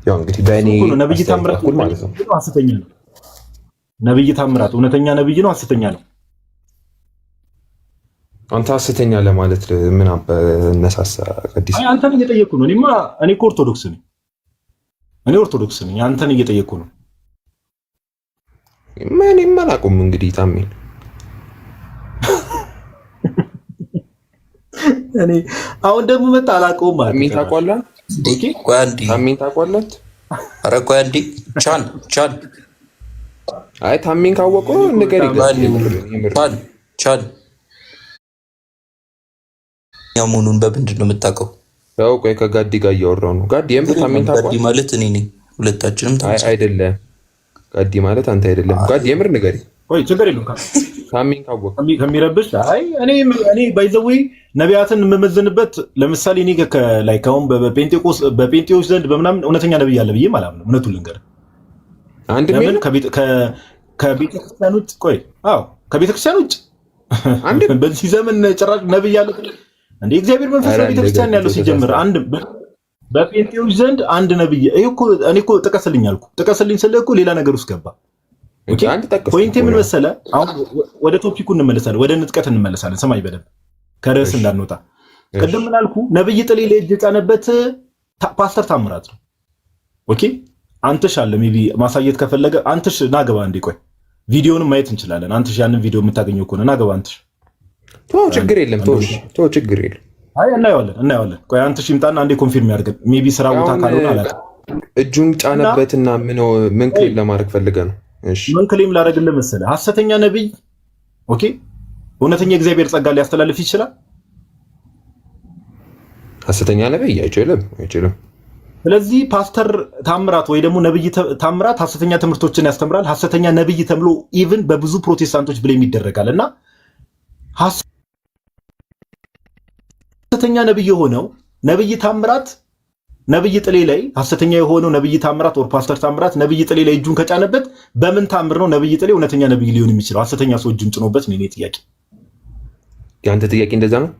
Speaker 6: ያው እንግዲህ በእኔ
Speaker 1: ነብይ ታምራት ማለት ነው ሐሰተኛ ነው። ነብይ ታምራት እውነተኛ ነብይ ነው ሐሰተኛ ነው?
Speaker 6: አንተ ሐሰተኛ ለማለት ምን አነሳሳ? ቅዱስ
Speaker 1: አንተን እየጠየቅኩ ነው። እኔ እኮ ኦርቶዶክስ ነኝ። እኔ ኦርቶዶክስ ነኝ። አንተን እየጠየቅኩ ነው።
Speaker 6: ምንም አላውቅም። እንግዲህ ታሜን
Speaker 1: እኔ አሁን ደግሞ መጣ አላውቀውም ማለት
Speaker 6: ታሜን ታውቀዋለህ? ታሜን ታውቀዋለህ?
Speaker 2: ኧረ ቆይ አንዴ ቻን
Speaker 6: አይ ታሜን ካወቀው ነገር ይገርም
Speaker 2: ቻን ያሙኑን በምንድን ነው የምታውቀው?
Speaker 6: ያው ቆይ ከጋዲ ጋር እያወራሁ ነው። ጋዲ የምር ታሜን ታውቀዋለህ?
Speaker 2: ጋዲ ማለት እኔ ነኝ። ሁለታችንም
Speaker 6: አይደለም። ጋዲ ማለት አንተ አይደለም። ጋዲ የምር ንገሪኝ።
Speaker 1: ቆይ ችግር የለውም።
Speaker 6: ታሜን ካወቀው
Speaker 1: ከሚረብሽ አይ እኔ ባይዘዌ ነቢያትን የምመዝንበት ለምሳሌ እኔ ላይክ አሁን በጴንጤዎች ዘንድ በምናምን እውነተኛ ነብይ አለ ብዬ አላምንም። እውነቱን ልንገርህ ለምን ከቤተክርስቲያን ውጭ ቆይ ከቤተክርስቲያን ውጭ በዚህ ዘመን ጭራሽ ነብይ አለ እንዴ? እግዚአብሔር መንፈስ በቤተክርስቲያን ያለው ሲጀምር አንድ በጴንጤዎች ዘንድ አንድ ነብይ እኔ እኮ ጥቀስልኝ አልኩ። ጥቀስልኝ ስለ እኮ ሌላ ነገር ውስጥ ገባ። ኦኬ ፖይንቴ ምን መሰለህ? አሁን ወደ ቶፒኩ እንመለሳለን፣ ወደ ንጥቀት እንመለሳለን። ሰማይ በደንብ ከርዕስ እንዳንወጣ። ቅድም ምን አልኩ? ነብይ ጥሌ ላይ እጅ የጫነበት ፓስተር ታምራት ነው። ኦኬ አንተሽ አለ ሜቢ ማሳየት ከፈለገ አንተሽ ናገባ እንዴ። ቆይ ቪዲዮንም ማየት እንችላለን። አንተሽ ያንን ቪዲዮ የምታገኘው ከሆነ ናገባ አንተሽ።
Speaker 6: ችግር የለም ችግር የለም።
Speaker 1: አይ እናየዋለን። ቆይ አንተሽ ይምጣና አንዴ ኮንፊርም ያድርገን። ሜቢ ስራ ቦታ ካልሆነ አላውቅም።
Speaker 6: እጁን ጫነበትና ምን ክሌም ለማድረግ ፈልገህ ነው? እሺ
Speaker 1: ምን ክሌም ላደርግልህ መሰለህ? ሐሰተኛ ነብይ ኦኬ እውነተኛ እግዚአብሔር ጸጋ ሊያስተላልፍ ይችላል?
Speaker 6: ሐሰተኛ ነብይ አይችልም።
Speaker 1: ስለዚህ ፓስተር ታምራት ወይ ደግሞ ነብይ ታምራት ሐሰተኛ ትምህርቶችን ያስተምራል። ሐሰተኛ ነብይ ተብሎ ኢቭን በብዙ ፕሮቴስታንቶች ብሌም ይደረጋል። እና ሐሰተኛ ነብይ የሆነው ነብይ ታምራት ነብይ ጥሌ ላይ ሐሰተኛ የሆነው ነብይ ታምራት ወር ፓስተር ታምራት ነብይ ጥሌ ላይ እጁን ከጫነበት በምን ታምር ነው ነብይ ጥሌ እውነተኛ ነብይ ሊሆን የሚችለው? ሐሰተኛ ሰው እጁን ጭኖበት ነው የኔ ጥያቄ።
Speaker 6: ያንተ ጥያቄ እንደዛ ነው?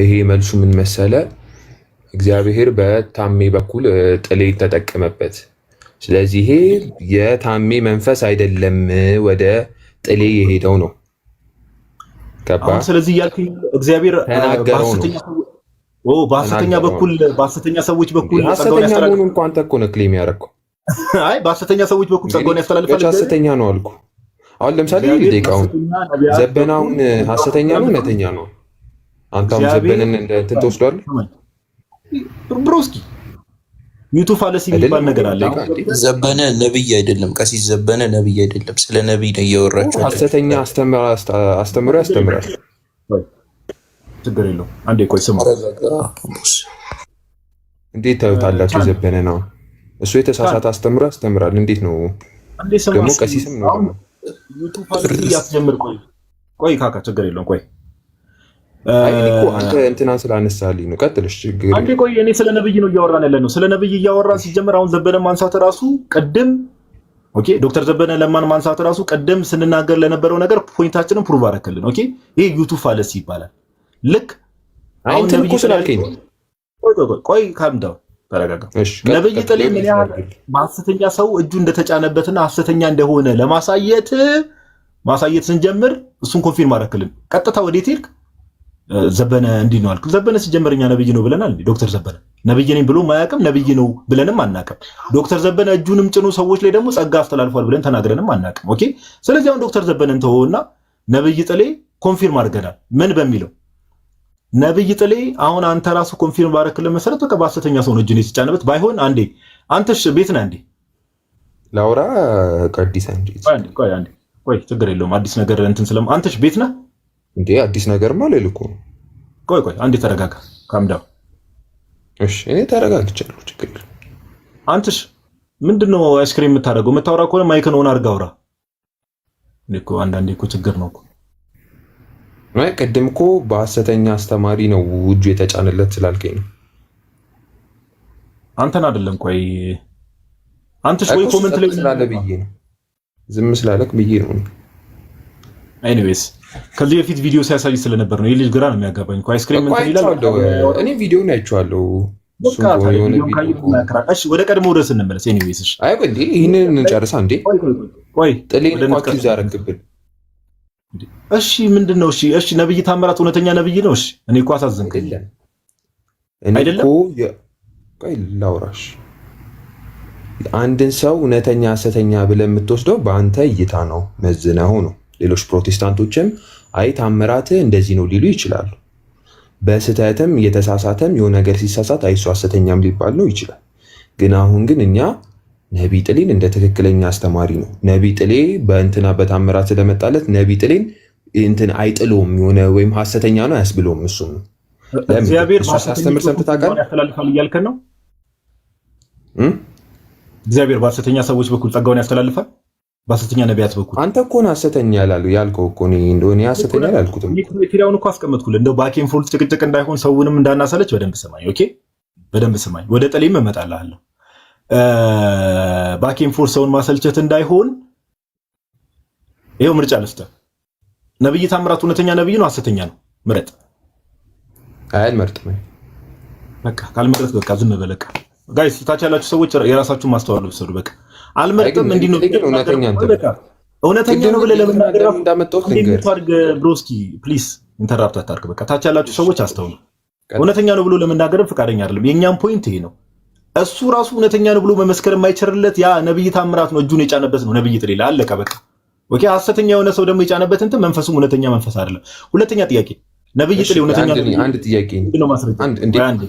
Speaker 6: ይሄ መልሱ ምን መሰለ? እግዚአብሔር በታሜ በኩል ጥሌ ተጠቀመበት። ስለዚህ ይሄ የታሜ መንፈስ አይደለም ወደ ጥሌ የሄደው ነው።
Speaker 1: አሁን ስለዚህ እያልኩኝ እግዚአብሔር በሐሰተኛ ሰዎች በኩል
Speaker 6: ሐሰተኛ መሆኑን እንኳን አንተ እኮ ነህ ክሌም ያደረገው።
Speaker 1: አይ በሐሰተኛ ሰዎች በኩል ጸጋውን ያስተላልፋል።
Speaker 6: ሐሰተኛ ነው አልኩ። አሁን ለምሳሌ ደቂቃውን ዘበናውን ሐሰተኛ ነው እውነተኛ ነው? አንተም ዘበነን እንደ እንትን ትወስዷለህ
Speaker 1: ብሮስኪ። ዩቱብ ፋለሲ የሚባል ነገር አለ።
Speaker 2: ዘበነ ነብይ አይደለም፣ ቀሲስ ዘበነ ነብይ አይደለም። ስለ ነብይ ነው እያወራችሁ።
Speaker 6: ሐሰተኛ አስተምሮ ያስተምራል።
Speaker 1: ችግር የለውም። አንዴ ቆይ ስማ።
Speaker 6: እንዴት ታዩታላችሁ? ዘበነ ነው እሱ የተሳሳተ አስተምሮ ያስተምራል። እንዴት ነው ደግሞ ቀሲስም ነው ደግሞ
Speaker 1: ዩቱብ ፋለሲ ያስጀምር። ቆይ ካካ ችግር የለውም። ቆይ
Speaker 6: አንተ እንትናን ስላነሳልኝ ነው። ቀጥልሽ ችግር
Speaker 1: አንዴ ቆይ። እኔ ስለ ነብይ ነው እያወራን ያለ ነው። ስለ ነብይ እያወራን ሲጀምር አሁን ዘበነ ማንሳት ራሱ ቅድም ኦኬ፣ ዶክተር ዘበነ ለማን ማንሳት ራሱ ቅድም ስንናገር ለነበረው ነገር ፖይንታችንን ፕሩቭ አደረክልን። ኦኬ፣ ይሄ ዩቱብ ፋለሲ ይባላል። ልክ አሁን ነብይ ስላልከኝ ቆይ ካምዳው ተረጋጋ። ነብይ ጥሌ ምን ያህል በሐሰተኛ ሰው እጁ እንደተጫነበትና ሐሰተኛ እንደሆነ ለማሳየት ስንጀምር እሱን ኮንፊርም አደረክልን። ቀጥታ ወዴት ሄድክ? ዘበነ እንዲህ ነው አልኩ። ዘበነ ሲጀመር እኛ ነብይ ነው ብለናል። ዶክተር ዘበነ ነብይ ነኝ ብሎ ማያውቅም፣ ነብይ ነው ብለንም አናውቅም። ዶክተር ዘበነ እጁንም ጭኑ ሰዎች ላይ ደግሞ ጸጋ አስተላልፏል ብለን ተናግረንም አናውቅም። ኦኬ፣ ስለዚህ አሁን ዶክተር ዘበነን ተወውና ነብይ ጥሌ ኮንፊርም አድርገናል። ምን በሚለው ነብይ ጥሌ አሁን አንተ ራሱ ኮንፊርም ባረክልን መሰረት በቃ በሐሰተኛ ሰው ነው እጁን የተጫነበት። ባይሆን አንዴ አንተሽ ቤት ነህ እንዴ?
Speaker 6: ላውራ ቀዲስ እንዴ?
Speaker 1: ቆይ ችግር የለውም። አዲስ ነገር እንትን ስለም አንተሽ ቤት ነህ
Speaker 6: እንዴ? አዲስ ነገርማ ልልኩ።
Speaker 1: ቆይ አንዴ ተረጋጋ፣ ካምዳው።
Speaker 6: እሺ እኔ ተረጋግቻለሁ፣ ችግር የለም።
Speaker 1: አንተሽ ምንድነው አይስክሪም የምታደርገው? የምታወራ ከሆነ ማይክን ኦን አድርጋ አውራ። እኮ አንዳንዴ እኮ ችግር ነው እኮ።
Speaker 6: አይ ቅድም እኮ በሐሰተኛ አስተማሪ ነው እጁ የተጫነለት ስላልከኝ ነው።
Speaker 1: አንተን አይደለም። ቆይ አንተሽ ወይ ኮሜንት ላይ
Speaker 6: ስላለ ብዬ ነው፣ ዝም ስላለክ ብዬ ነው።
Speaker 1: ኤኒዌይስ ከዚህ በፊት ቪዲዮ ሲያሳይ ስለነበር ነው። የልጅ ግራ ነው የሚያጋባኝ እኮ። አይስክሪም እንትን ይላል።
Speaker 6: እኔ ቪዲዮውን አይቼዋለሁ።
Speaker 1: እሺ ወደ ቀድሞ ድረስ እንመለስ። ኤኒዌይስ እሺ፣
Speaker 6: አይ እንዴ ይሄንን እንጨርሳ እንዴ። ቆይ ጥሌን አክቲቭ አደረግብን።
Speaker 1: እሺ ምንድነው? እሺ ነብይ ታምራት እውነተኛ ነብይ ነው? እሺ እኔ እኮ አሳዘንከኝ አይደለም?
Speaker 6: ቆይ ላውራሽ። አንድን ሰው እውነተኛ ሐሰተኛ ብለህ የምትወስደው በአንተ እይታ ነው መዝነው ነው። ሌሎች ፕሮቴስታንቶችም አይ ታምራት እንደዚህ ነው ሊሉ ይችላሉ። በስህተትም የተሳሳተም የሆነ ነገር ሲሳሳት አይ እሱ ሐሰተኛም ሊባል ነው ይችላል። ግን አሁን ግን እኛ ነቢይ ጥሌን እንደ ትክክለኛ አስተማሪ ነው። ነቢይ ጥሌ በእንትና በታምራት ስለመጣለት ነቢይ ጥሌን እንትን አይጥሎም የሆነ ወይም ሐሰተኛ ነው አያስብለውም። እሱ ነው
Speaker 1: እግዚአብሔር
Speaker 6: ማስተምር ሰምተህ ታውቃለህ?
Speaker 1: ያስተላልፋል እያልከን ነው? እግዚአብሔር በሐሰተኛ ሰዎች በኩል ጸጋውን ያስተላልፋል በሐሰተኛ ነቢያት በኩል።
Speaker 6: አንተ እኮ ነው ሐሰተኛ ያልከው እኮ ነው። እንደሆነ ሐሰተኛ ያልኩትም
Speaker 1: ክራይቴሪያውን እኮ አስቀመጥኩልህ። እንደው ባኬን ፎልት ጭቅጭቅ እንዳይሆን ሰውንም እንዳናሰለች በደንብ ስማኝ። ኦኬ በደንብ ስማኝ። ወደ ጥሌም እመጣልሃለሁ። ባኬን ፎልት ሰውን ማሰልቸት እንዳይሆን ይሄው ምርጫ ልስጥህ። ነብይ ታምራት እውነተኛ ነብይ ነው ሐሰተኛ ነው? ምረጥ።
Speaker 6: አልመርጥም።
Speaker 1: በቃ ካልመረጥ በቃ ዝም በለቃ። ጋይስ ታች ያላችሁ ሰዎች የራሳችሁን ማስተዋል ብትሰሩ በቃ አልመርጥም። እንዲህ ነው
Speaker 6: እውነተኛ
Speaker 1: ነው ብለህ ለመናገር
Speaker 6: እንዳመጣሁት ነገር
Speaker 1: ብሮስኪ ፕሊዝ ኢንተራፕት አታርግ። በቃ ታች ያላችሁ ሰዎች አስተውሉ። እውነተኛ ነው ብሎ ለመናገር ፈቃደኛ አይደለም። የኛም ፖይንት ይሄ ነው። እሱ ራሱ እውነተኛ ነው ብሎ መመስከር የማይችልለት ያ ነብይ ታምራት ነው እጁን የጫነበት ነው ነብይ ጥሌ አለቀ በቃ። ኦኬ ሐሰተኛ የሆነ ሰው ደግሞ የጫነበት እንትን መንፈሱም እውነተኛ መንፈስ አይደለም። ሁለተኛ ጥያቄ ነብይ ጥሌ እውነተኛ ነው?
Speaker 6: አንድ ጥያቄ
Speaker 1: ነው ማስረጃ
Speaker 6: አንድ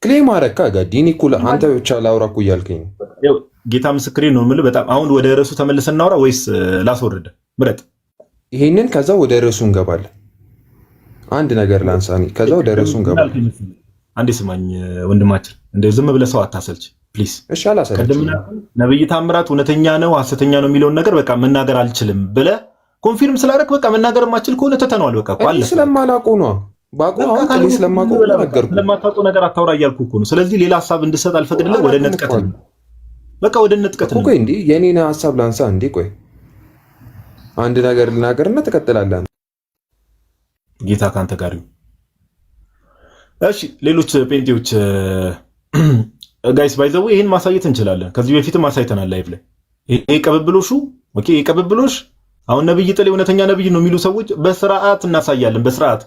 Speaker 6: ክሌም አረካ ጋዲኒ ኩላ አንተ ብቻ ላውራ እኮ እያልከኝ ነው።
Speaker 1: ጌታ ምስክሬ ነው የምልህ። በጣም አሁን ወደ ርዕሱ ተመልሰን እናውራ ወይስ ላስወርድ? ምረጥ።
Speaker 6: ይሄንን ከዛ ወደ ርዕሱ እንገባለን። አንድ ነገር ላንሳኒ ከዛ ወደ ርዕሱ እንገባለን።
Speaker 1: አንዴ ስማኝ ወንድማችን፣ እንደ ዝም ብለህ ሰው አታሰልች ፕሊዝ።
Speaker 6: እሺ አላሰልችም።
Speaker 1: ነብይ ታምራት እውነተኛ ነው ሐሰተኛ ነው የሚለውን ነገር በቃ መናገር አልችልም ብለህ ኮንፊርም ስላደረክ በቃ መናገር የማትችል ከሆነ ተተነዋል። በቃ
Speaker 6: እኮ አለ ስለማላውቀው ነው ባቁ አሁን ጥሌ ስለማውቀው ነገርኩ።
Speaker 1: ስለማታውቀው ነገር አታውራ እያልኩ እኮ ነው። ስለዚህ ሌላ ሐሳብ እንድሰጥ አልፈቅድልህ። ወደ ነጥቀት ነው በቃ ወደ ነጥቀት ነው።
Speaker 6: ቆይ እንዴ የኔን ሐሳብ ላንሳ እንዴ? ቆይ አንድ ነገር ልናገርና ተቀጥላለህ።
Speaker 1: ጌታ ካንተ ጋር ይሁን። እሺ ሌሎች ጴንጤዎች ጋይስ ባይዘው ይሄን ማሳየት እንችላለን። ከዚህ በፊትም አሳይተናል ላይቭ ላይ። ይሄ ቀበብሎሹ ኦኬ፣ ይሄ ቀበብሎሽ አሁን ነብይ ጥሌ እውነተኛ ነብይ ነው የሚሉ ሰዎች በስርዓት እናሳያለን። በስርዓት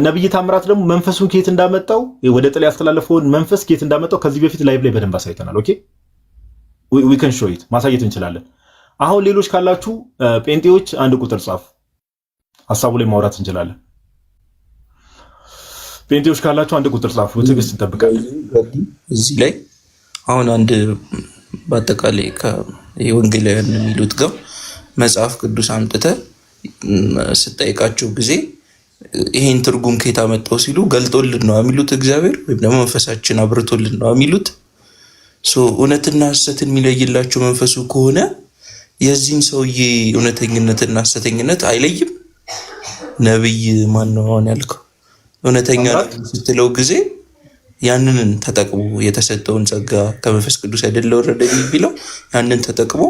Speaker 1: ነብይ ታምራት ደግሞ መንፈሱን ከየት እንዳመጣው ወደ ጥሌ ያስተላለፈውን መንፈስ ከየት እንዳመጣው ከዚህ በፊት ላይቭ ላይ በደንብ አሳይተናል። ኦኬ we can show it ማሳየት እንችላለን። አሁን ሌሎች ካላችሁ ጴንጤዎች አንድ ቁጥር ጻፉ፣ ሐሳቡ ላይ ማውራት እንችላለን። ጴንጤዎች ካላችሁ አንድ ቁጥር ጻፉ፣ በትዕግስት እንጠብቃለን።
Speaker 2: እዚህ ላይ አሁን አንድ በአጠቃላይ የወንጌላውያን የሚሉት ጋር መጽሐፍ ቅዱስ አምጥተ ስጠይቃቸው ጊዜ ይሄን ትርጉም ከየት አመጣው ሲሉ ገልጦልን ነው የሚሉት እግዚአብሔር፣ ወይም ደግሞ መንፈሳችን አብርቶልን ነው የሚሉት። እውነትና ሐሰትን የሚለይላቸው መንፈሱ ከሆነ የዚህን ሰውዬ እውነተኝነትና ሐሰተኝነት አይለይም። ነብይ ማን ነው አሁን ያልከው? እውነተኛ ስትለው ጊዜ ያንን ተጠቅሞ የተሰጠውን ጸጋ ከመንፈስ ቅዱስ አይደለ ወረደ ቢለው ያንን ተጠቅሞ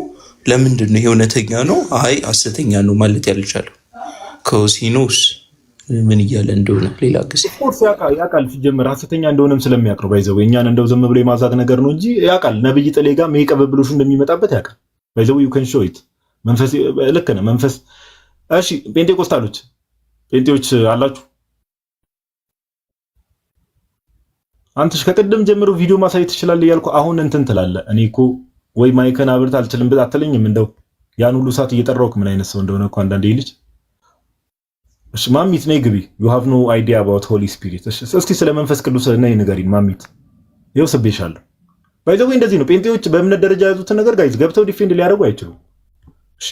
Speaker 2: ለምንድን ነው ይሄ እውነተኛ ነው አይ ሐሰተኛ ነው ማለት ያልቻለው? ከሲኖስ ምን እያለ እንደሆነ ሌላ ጊዜ
Speaker 1: ያውቃል። ሲጀምር ሐሰተኛ እንደሆነም ስለሚያቅረው ባይዘው እኛን እንደው ዝም ብሎ የማዛግ ነገር ነው እንጂ ያውቃል። ነብይ ጥሌ ጋር መይቀበብሉሽ እንደሚመጣበት ያውቃል። ባይዘው you can show it መንፈስ ልክ ነው መንፈስ። እሺ ጴንጤቆስታሎች ጴንጤዎች አላችሁ? አንተሽ ከቀደም ጀምሮ ቪዲዮ ማሳየት ትችላለህ እያልኩ አሁን እንትን ትላለህ። እኔ እኮ ወይ ማይከን አብርት አልችልም ብለህ አትለኝም? እንደው ያን ሁሉ ሰዓት እየጠራሁህ ምን አይነት ሰው እንደሆነ እኮ አንዳንዴ ልጅ። እሺ ማሚት ነይ ግቢ። you have no idea about holy spirit። እስኪ ስለ መንፈስ ቅዱስ ነይ ንገሪኝ ማሚት። ይኸው ስቤሻለሁ። ባይዘው እንደዚህ ነው ጴንጤዎች በእምነት ደረጃ ያዙትን ነገር ጋይዝ ገብተው ዲፌንድ ሊያደርጉ አይችሉም። እሺ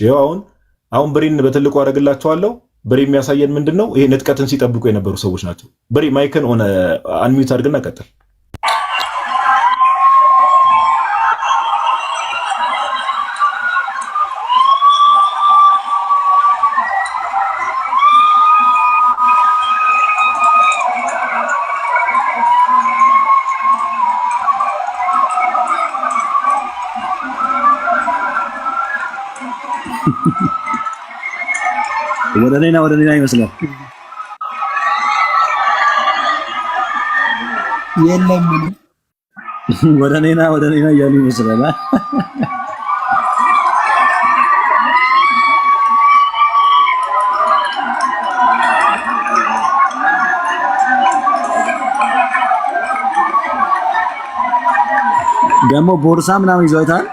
Speaker 1: አሁን ብሬን በትልቁ አደርግላችኋለሁ። ብሬ የሚያሳየን ምንድነው? ይሄ ንጥቀትን ሲጠብቁ የነበሩ ሰዎች ናቸው። ብሬ ማይክን ኦን አንሚዩት አድርግና ቀጥል።
Speaker 5: ወደ ሌላ ይመስላል።
Speaker 3: የለም
Speaker 5: ወደ ሌላ እያሉ ይመስላል። ደግሞ ቦርሳ ምናምን ይዘውታል።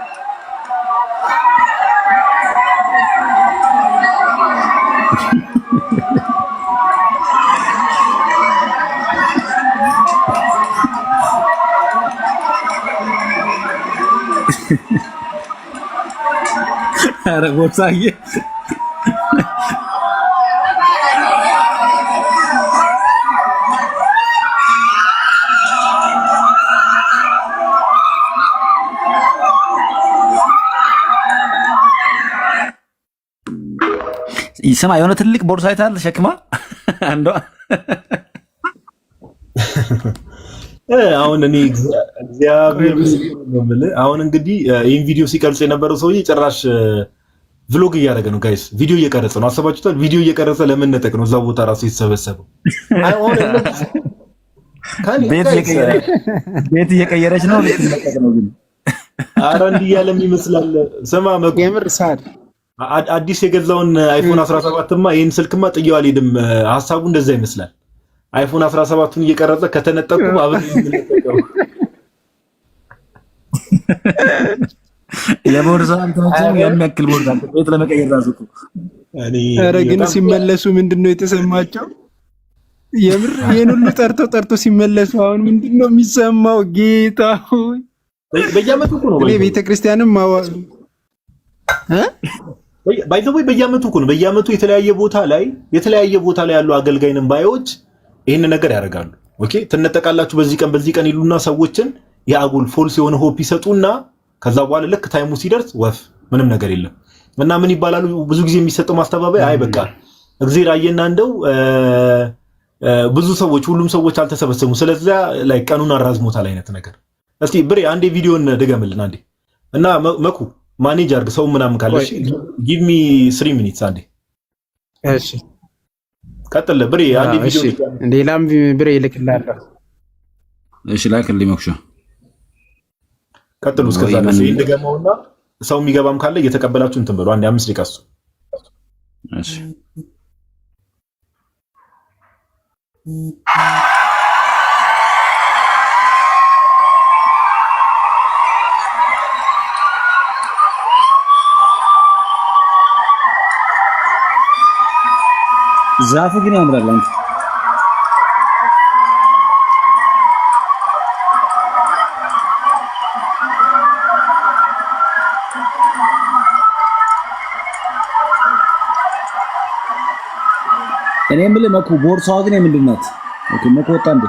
Speaker 5: ኧረ ቦርሳዬ ይሰማ የሆነ ትልቅ ቦርሳ አይታል ሸክማ አንዷ
Speaker 1: አሁን እኔ እግዚአብሔር ነው ማለት አሁን እንግዲህ ይሄን ቪዲዮ ሲቀርጽ የነበረው ሰውዬ ጭራሽ ቭሎግ እያደረገ ነው ጋይስ። ቪዲዮ እየቀረጸ ነው። አሰባችሁታል? ቪዲዮ እየቀረጸ ለመነጠቅ ነው እዛ ቦታ ራሱ የተሰበሰበው።
Speaker 5: ቤት እየቀየረች ነው ልትነጠቅ ነው ግን
Speaker 1: ኧረ እንዲህ ያለም ይመስላል። ስማ
Speaker 3: የምር ሳድ
Speaker 1: አዲስ የገዛውን አይፎን 17ማ ይሄን ስልክማ ጥዬው አልሄድም። ሐሳቡ እንደዛ ይመስላል። አይፎን 17ቱን እየቀረጸ ከተነጠቁ አብረን እንነጠቀው።
Speaker 5: የቦርሳ አንተም የሚያክል ቦርሳ ቤት ለመቀየር ራሱ እኮ
Speaker 3: ኧረ ግን ሲመለሱ ምንድነው የተሰማቸው? የምር ይሄን ሁሉ ጠርቶ ሲመለሱ አሁን ምንድነው የሚሰማው? ጌታ ሆይ
Speaker 1: በየዓመቱ እኮ ነው
Speaker 3: ቤተክርስቲያንም
Speaker 1: ባይዘው በየዓመቱ እኮ ነው። በየዓመቱ የተለያየ ቦታ ላይ ያሉ አገልጋይንም ባዮች ይሄን ነገር ያደርጋሉ። ኦኬ ትነጠቃላችሁ በዚህ ቀን ይሉና ሰዎችን የአጉል ፎልስ የሆነ ሆፕ ይሰጡና ከዛ በኋላ ልክ ታይሙ ሲደርስ ወፍ ምንም ነገር የለም እና ምን ይባላሉ? ብዙ ጊዜ የሚሰጠው ማስተባበያ አይ በቃ እግዚአብሔር አየና እንደው ብዙ ሰዎች ሁሉም ሰዎች አልተሰበሰቡም ስለዚህ ላይ ቀኑን አራዝሞታል አይነት ነገር። እስቲ ብሬ አንዴ ቪዲዮን ደገምልን አንዴ እና መኩ ማኔጅ አድርግ ሰው ምናምን ካለሽ ጊቭ ሚ 3 ሚኒትስ አንዴ።
Speaker 3: እሺ
Speaker 1: ቀጥል ብሬ አንዴ ቪዲዮ
Speaker 3: ሌላም ብሬ ይልክልሃለሁ።
Speaker 5: እሺ ላክልኝ መክሻ
Speaker 1: ቀጥሉ። እስከዛ ነው ይሄን ደገመውና ሰው የሚገባም ካለ እየተቀበላችሁ እንትን በሉ። አንዴ 5 ደቂቃ እሱ
Speaker 5: እሺ ዛፉ ግን ያምራል አንተ እኔ የምልህ መኩ ቦርሳዋ ግን የምንድን ናት? ኦኬ መኩ ወጣ እንዴ?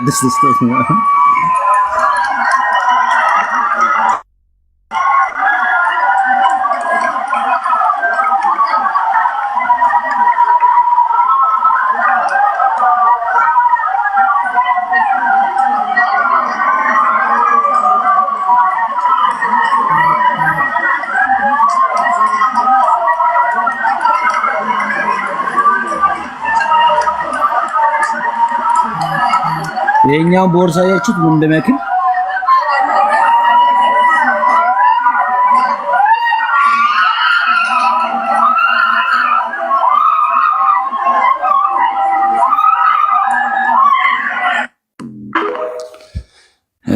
Speaker 5: ደስ ነው። የኛውን ቦርሳ ያችሁት ምን እንደሚያክል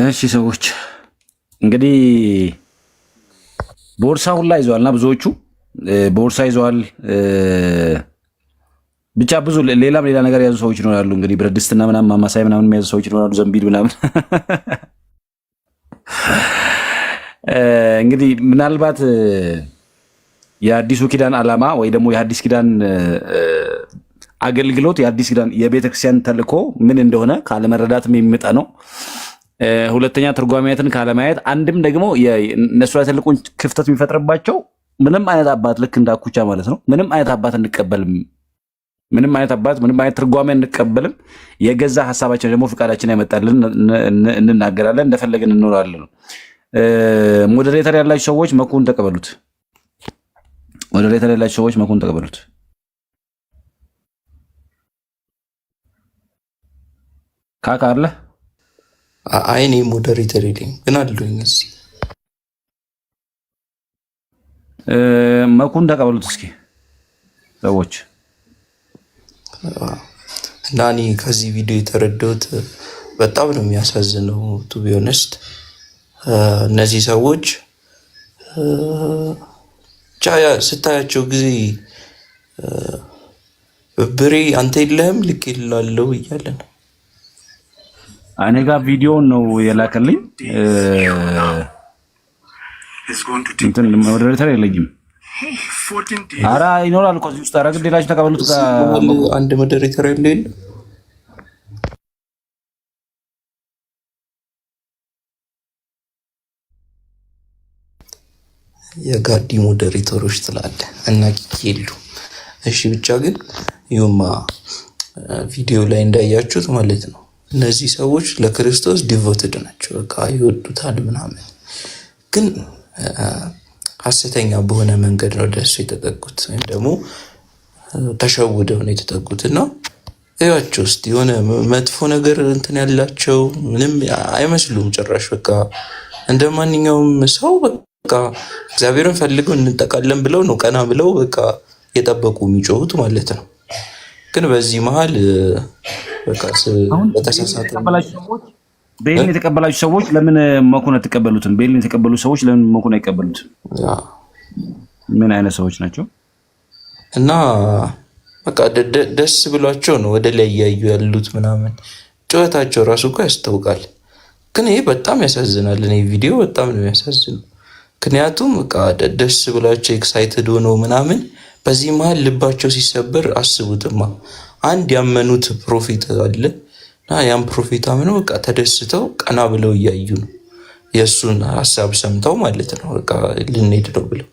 Speaker 5: እሺ ሰዎች እንግዲህ ቦርሳ ሁላ ይዘዋልና ብዙዎቹ ቦርሳ ይዘዋል። ብቻ ብዙ ሌላ ነገር የያዙ ሰዎች ይኖራሉ። እንግዲህ ብረት ድስትና ምናምን ማማሳይ ምናምን የያዙ ሰዎች ይኖራሉ። ዘንቢል ምናምን እንግዲህ ምናልባት የአዲሱ ኪዳን ዓላማ ወይ ደግሞ የአዲስ ኪዳን አገልግሎት የአዲስ ኪዳን የቤተክርስቲያን ተልእኮ ምን እንደሆነ ካለመረዳትም የሚመጣ ነው። ሁለተኛ ትርጓሜያትን ካለማየት፣ አንድም ደግሞ እነሱ ላይ ትልቁን ክፍተት የሚፈጥርባቸው ምንም አይነት አባት ልክ እንዳኩቻ ማለት ነው ምንም አይነት አባት እንቀበልም ምንም አይነት አባት ምንም አይነት ትርጓሜ እንቀበልም። የገዛ ሐሳባችን ደግሞ ፍቃዳችን ያመጣልን እንናገራለን፣ እንደፈለግን እንኖራለን። ሞዴሬተር ያላችሁ ሰዎች መኩን ተቀበሉት። ሞዴሬተር ያላችሁ ሰዎች መኩን ተቀበሉት። ካካ አለ
Speaker 2: አይኔ ሞዴሬተር የለኝም ግን አለኝ እዚህ
Speaker 5: መኩን ተቀበሉት እስኪ ሰዎች።
Speaker 2: እና እኔ ከዚህ ቪዲዮ የተረዳሁት በጣም ነው የሚያሳዝነው። ቱ ቢ ኦነስት እነዚህ ሰዎች ስታያቸው ጊዜ ብሬ አንተ የለህም ልክ ይላለው እያለ ነው።
Speaker 5: እኔ ጋር ቪዲዮውን ነው የላከልኝ። እንትን ሞዴሬተር የለኝም። ኧረ ይኖራል እኮ እዚህ ውስጥ። ኧረ ግድ የላችሁ ተቀበሉት።
Speaker 2: አንድ ሞዴሬተር የለ የጋዲ ሞዴሬተሮች ትላለ እና የሉ። እሺ ብቻ ግን ይሁማ ቪዲዮ ላይ እንዳያችሁት ማለት ነው እነዚህ ሰዎች ለክርስቶስ ዲቮትድ ናቸው። በቃ ይወዱታል ምናምን፣ ግን ሐሰተኛ በሆነ መንገድ ነው ደስ የተጠጉት፣ ወይም ደግሞ ተሸውደው ነው የተጠጉት። እና እያቸው ውስጥ የሆነ መጥፎ ነገር እንትን ያላቸው ምንም አይመስሉም ጭራሽ። በቃ እንደ ማንኛውም ሰው በቃ እግዚአብሔርን ፈልገው እንጠቃለን ብለው ነው ቀና ብለው በቃ የጠበቁ የሚጮሁት ማለት ነው። ግን በዚህ መሀል በቃ በተሳሳተ
Speaker 5: ቤልን የተቀበላችሁ ሰዎች ለምን መኩን አትቀበሉትም? ቤልን የተቀበሉ ሰዎች ለምን መኩን አይቀበሉትም? ምን አይነት ሰዎች ናቸው?
Speaker 2: እና በቃ ደስ ብሏቸው ነው ወደ ላይ እያዩ ያሉት ምናምን። ጩኸታቸው ራሱ እኮ ያስታውቃል። ግን ይሄ በጣም ያሳዝናል። እኔ ቪዲዮ በጣም ነው የሚያሳዝነው። ምክንያቱም በቃ ደስ ብሏቸው ኤክሳይትድ ሆነው ምናምን፣ በዚህ መሀል ልባቸው ሲሰበር አስቡትማ። አንድ ያመኑት ፕሮፌት አለ እና ያን ፕሮፌት አምነው በቃ ተደስተው ቀና ብለው እያዩ ነው የእሱን ሀሳብ ሰምተው ማለት ነው። በቃ ልንሄድ ነው ብለው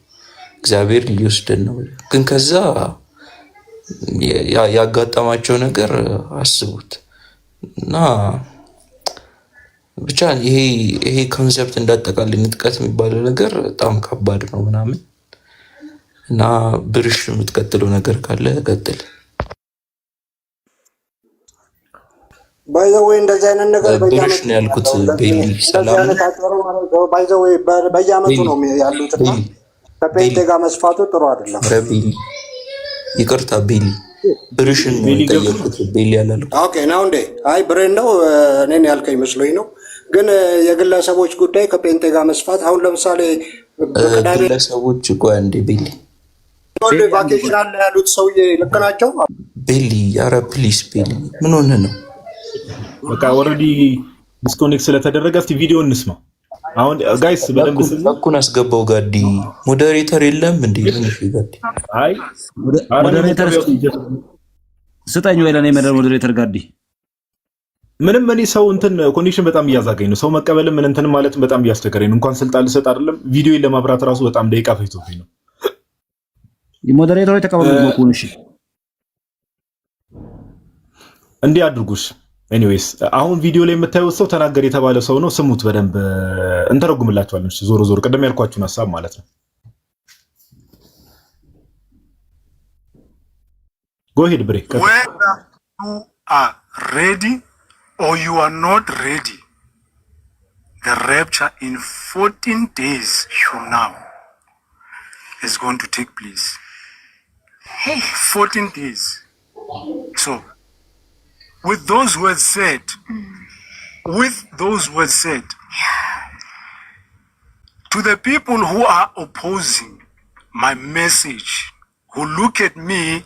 Speaker 2: እግዚአብሔር ሊወስደን ነው ብለው፣ ግን ከዛ ያጋጠማቸው ነገር አስቡት። እና ብቻ ይሄ ኮንሰፕት እንዳጠቃላይ ንጥቀት የሚባለው ነገር በጣም ከባድ ነው ምናምን። እና ብርሽ የምትቀጥለው ነገር ካለ ቀጥል።
Speaker 7: ባይዘው እንደዚህ አይነት ነገር
Speaker 2: ብርሽ ነው ያልኩት። ቤሊ ሰላም
Speaker 7: ባይዘው በየዓመቱ ነው ያሉትና ከጴንጤ ጋር መስፋቱ ጥሩ አይደለም።
Speaker 2: ቤሊ ይቅርታ፣ ቤሊ ብርሽን ነው የጠየቁት። ቤሊ ያላልኩ።
Speaker 7: ኦኬ ነው እንዴ? አይ ብሬን ነው እኔን ያልከኝ መስሎኝ ነው። ግን የግለሰቦች ጉዳይ ከጴንጤ ጋር መስፋት አሁን ለምሳሌ
Speaker 2: ግለሰቦች እኮ እንዴ ቤሊ
Speaker 7: ቫኬሽን አለ ያሉት ሰውዬ ልክ ናቸው።
Speaker 2: ቤሊ ኧረ ፕሊስ ቤሊ ምን ሆነ ነው?
Speaker 1: በቃ ኦልሬዲ ዲስኮኔክት ስለተደረገ እስቲ ቪዲዮ እንስማ። አሁን ጋይስ በደንብ
Speaker 2: በኩን አስገባው። ጋዲ ሞዴሬተር የለም እንዴ? ምንሽ ጋዲ?
Speaker 1: አይ
Speaker 5: ሞዴሬተር ስጠኝ ወይ ለኔ ሞዴሬተር ጋዲ።
Speaker 1: ምንም እኔ ሰው እንትን ኮኔክሽን በጣም እያዛገኝ ነው። ሰው መቀበልም ምን እንትን ማለት በጣም እያስቸገረኝ ነው። እንኳን ስልጣን ልሰጥ አይደለም ቪዲዮን ለማብራት ራሱ በጣም ደቂቃ ፈጅቶብኝ ነው።
Speaker 5: ሞዴሬተሮች ተቀበሉ ነው። እሺ
Speaker 1: እንዲህ አድርጉሽ። ኤኒዌይስ አሁን ቪዲዮ ላይ የምታዩት ሰው ተናገር የተባለ ሰው ነው። ስሙት በደንብ እንተረጉምላችኋለን። እሺ ዞሮ ዞሮ ቅድም ያልኳችሁን ሐሳብ ማለት ነው። Go ahead break.
Speaker 8: Whether you are ready or you are not ready, the rapture in 14 days from now is going to take place. 14 days. So with those words said, to the people who are opposing my message, who look at me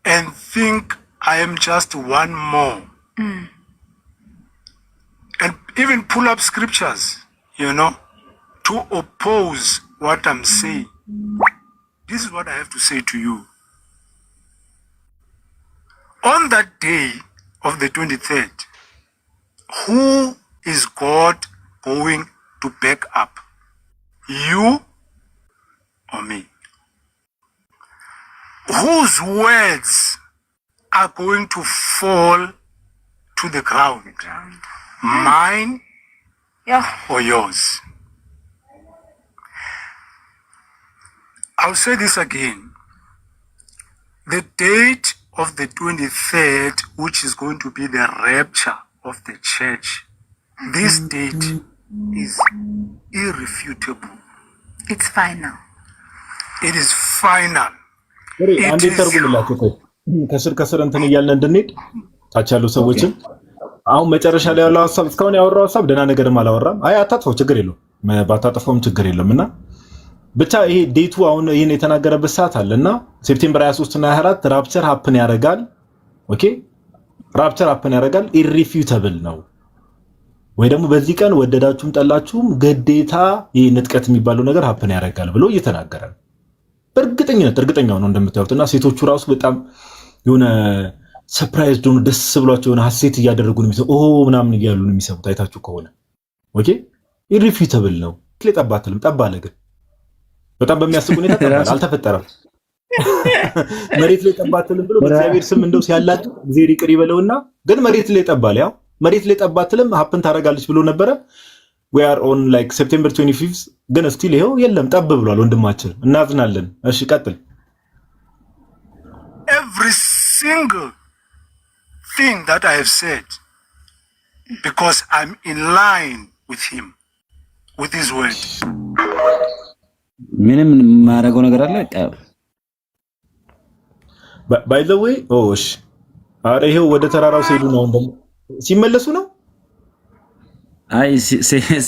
Speaker 8: and think I am just one more, and even pull up scriptures, to oppose what I'm saying. This is what I have to say to you. On that day of the 23rd, who is God going to back up? You or me? Whose words are going to fall to the ground? Mine or yours? I'll say this again. The date of the 23rd, which is going to be the rapture of the church, this date is irrefutable.
Speaker 9: It's final.
Speaker 8: It is final.
Speaker 1: አንዴ ተርጉምላችሁ ከስር እንትን እያልን እንድንሄድ ታች ያሉ ሰዎችን አሁን መጨረሻ ላይ ያለው ሐሳብ እስካሁን ያወራው ሐሳብ ደህና ነገርም አላወራም። አይ አታጥፈው፣ ችግር የለውም፣ ባታጥፈውም ችግር የለምና ብቻ ይሄ ዴቱ አሁን ይሄን የተናገረበት ሰዓት አለና ሴፕቴምበር 23 እና 24 ራፕቸር ሀፕን ያደርጋል። ኦኬ ራፕቸር ሀፕን ያደርጋል። ኢሪፊዩተብል ነው ወይ ደግሞ በዚህ ቀን ወደዳችሁም ጠላችሁም ግዴታ ይሄ ንጥቀት የሚባለው ነገር ሀፕን ያደርጋል ብሎ እየተናገረ ነው። እርግጠኛው ነው እንደምታዩትና ሴቶቹ ራሱ በጣም የሆነ ሰርፕራይዝ ዶኑ ደስ ብሏቸው የሆነ ሐሴት እያደረጉ ነው የሚሰው ምናምን እያሉ ነው የሚሰሙት። አይታችሁ ከሆነ ኦኬ ኢሪፊዩተብል ነው። ለጠባትልም ጠባለ ግን በጣም በሚያስብ ሁኔታ አልተፈጠረም። መሬት ላይ ጠባትልም ብሎ በእግዚአብሔር ስም እንደው ሲያላጥ እግዚአብሔር ይቅር ይበለውና ግን መሬት ላይ ጠባለ። ያው መሬት ላይ ጠባትልም ሀፕን ታረጋለች ብሎ ነበረ። we are on like September 25th ግን ስቲል ይሄው የለም ጠብ ብሏል ወንድማችን። እናዝናለን። እሺ ቀጥል።
Speaker 8: Every single thing that I have said, because I'm in line with him, with his word.
Speaker 5: ምንም ማረገው ነገር አለ።
Speaker 1: by the way እሺ አረ ይሄው ወደ ተራራው ሲሄዱ ነው እንደም ሲመለሱ ነው።
Speaker 5: አይ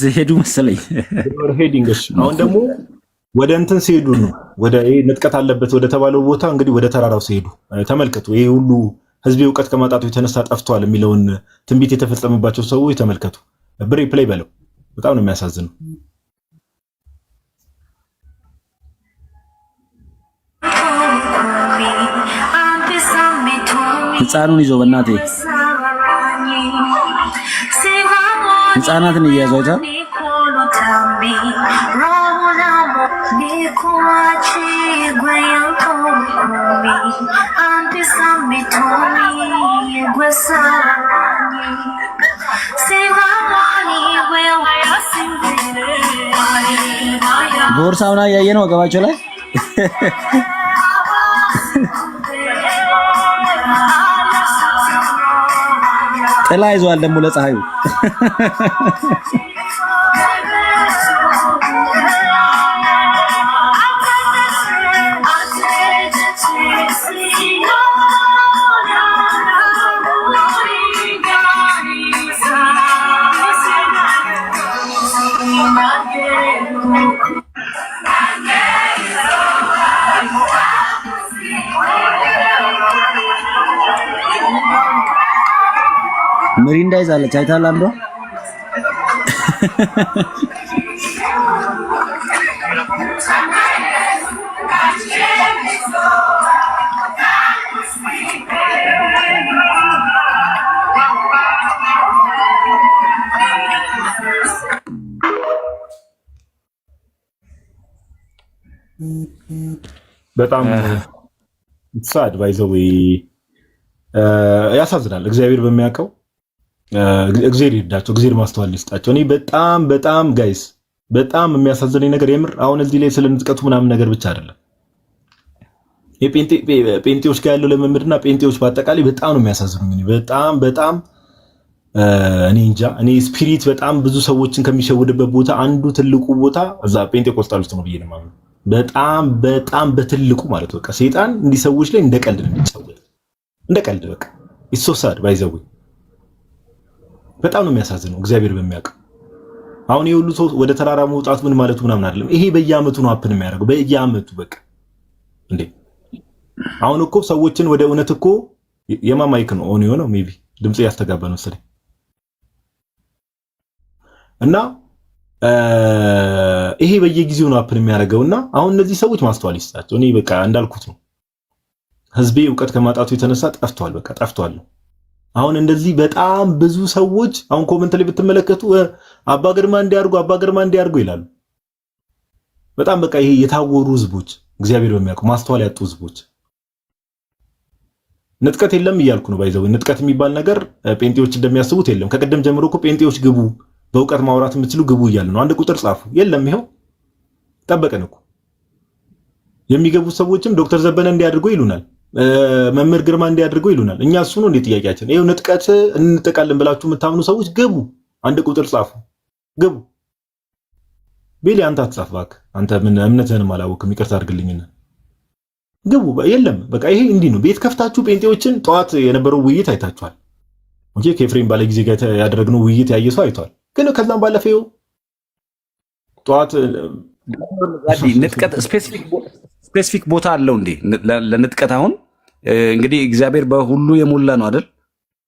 Speaker 5: ሲሄዱ መሰለኝ
Speaker 1: ሄዲንግ። እሺ አሁን ደግሞ ወደ እንትን ሲሄዱ ነው ወደ ይሄ ንጥቀት አለበት ወደ ተባለው ቦታ እንግዲህ ወደ ተራራው ሲሄዱ ተመልከቱ። ይሄ ሁሉ ህዝብ ዕውቀት ከማጣቱ የተነሳ ጠፍቷል የሚለውን ትንቢት የተፈጸመባቸው ሰዎች ተመልከቱ። ብሬ ፕሌይ በለው። በጣም ነው የሚያሳዝነው።
Speaker 5: ህፃኑን ይዞ በእናቴ ህፃናትን እያያዟቸው ቦርሳውና እያየ ነው ወገባቸው ላይ ጥላ ይዟል ደግሞ ለፀሐዩ። ሚሪንዳ ይዛለች አይታል አንዷ።
Speaker 1: በጣም ሳድ ባይዘው ያሳዝናል። እግዚአብሔር በሚያውቀው እግዚአብሔር ይርዳቸው፣ እግዚአብሔር ማስተዋል ይስጣቸው። እኔ በጣም ጋይስ በጣም የሚያሳዝነኝ ነገር የምር አሁን እዚህ ላይ ስለ ንጥቀቱ ምናምን ነገር ብቻ አይደለም። ጴንጤዎች ጋር ያለው ለመምድና ጴንጤዎች በአጠቃላይ በጣም ነው የሚያሳዝኑኝ። በጣም እኔ እንጃ። እኔ ስፒሪት በጣም ብዙ ሰዎችን ከሚሸውድበት ቦታ አንዱ ትልቁ ቦታ እዛ ጴንጤቆስጣል ውስጥ ነው ብዬ ነው የማምነው። በጣም በትልቁ ማለት በቃ ሰይጣን እንዲህ ሰዎች ላይ እንደ ቀልድ ነው የሚጫወት፣ እንደ ቀልድ በቃ ይሶሳድ ባይዘው በጣም ነው የሚያሳዝነው። እግዚአብሔር በሚያውቀው አሁን የሁሉ ሰው ወደ ተራራ መውጣት ምን ማለቱ ምናምን አይደለም። ይሄ በየአመቱ ነው አፕን የሚያደርገው በየአመቱ በቃ እንዴ። አሁን እኮ ሰዎችን ወደ እውነት እኮ የማማይክ ነው ኦን የሆነው ሜቢ ድምጽ ያስተጋባ ነው መሰለኝ እና ይሄ በየጊዜው ነው አፕን የሚያደርገውና አሁን እነዚህ ሰዎች ማስተዋል ይስጣቸው። እኔ በቃ እንዳልኩት ነው ህዝቤ እውቀት ከማጣቱ የተነሳ ጠፍቷል፣ በቃ ጠፍቷል። አሁን እንደዚህ በጣም ብዙ ሰዎች አሁን ኮሜንት ላይ ብትመለከቱ አባ ግርማ እንዲያርጉ ይላሉ። በጣም በቃ ይሄ የታወሩ ህዝቦች፣ እግዚአብሔር በሚያውቀው ማስተዋል ያጡ ህዝቦች። ንጥቀት የለም እያልኩ ነው ባይዘው። ንጥቀት የሚባል ነገር ጴንጤዎች እንደሚያስቡት የለም። ከቀደም ጀምሮ እኮ ጴንጤዎች ግቡ፣ በእውቀት ማውራት የምትችሉ ግቡ እያሉ ነው። አንድ ቁጥር ጻፉ። የለም ይሄው ጠበቀን እኮ። የሚገቡ ሰዎችም ዶክተር ዘበነ እንዲያድርጉ ይሉናል፣ መምህር ግርማ እንዲያድርገው ይሉናል። እኛ እሱ ነው እንዴ ጥያቄያችን? ይሄው ንጥቀት እንጠቃለን ብላችሁ የምታምኑ ሰዎች ግቡ፣ አንድ ቁጥር ጻፉ፣ ግቡ። ቤሊ አንተ አትጻፍ እባክህ፣ አንተ ምን እምነትህንም አላወቅም፣ ይቅርታ አድርግልኝና ግቡ። የለም በቃ ይሄ እንዲህ ነው። ቤት ከፍታችሁ ጴንጤዎችን ጠዋት የነበረው ውይይት አይታችኋል። ኦኬ ከኤፍሬም ባለ ጊዜ ጋር ያደረግነው ውይይት ያየ ሰው አይቷል። ግን ከዛም ባለፈው ጠዋት
Speaker 5: ንጥቀት ስፔሲፊክ ቦታ አለው እንዴ ለንጥቀት? አሁን እንግዲህ እግዚአብሔር በሁሉ የሞላ ነው አይደል?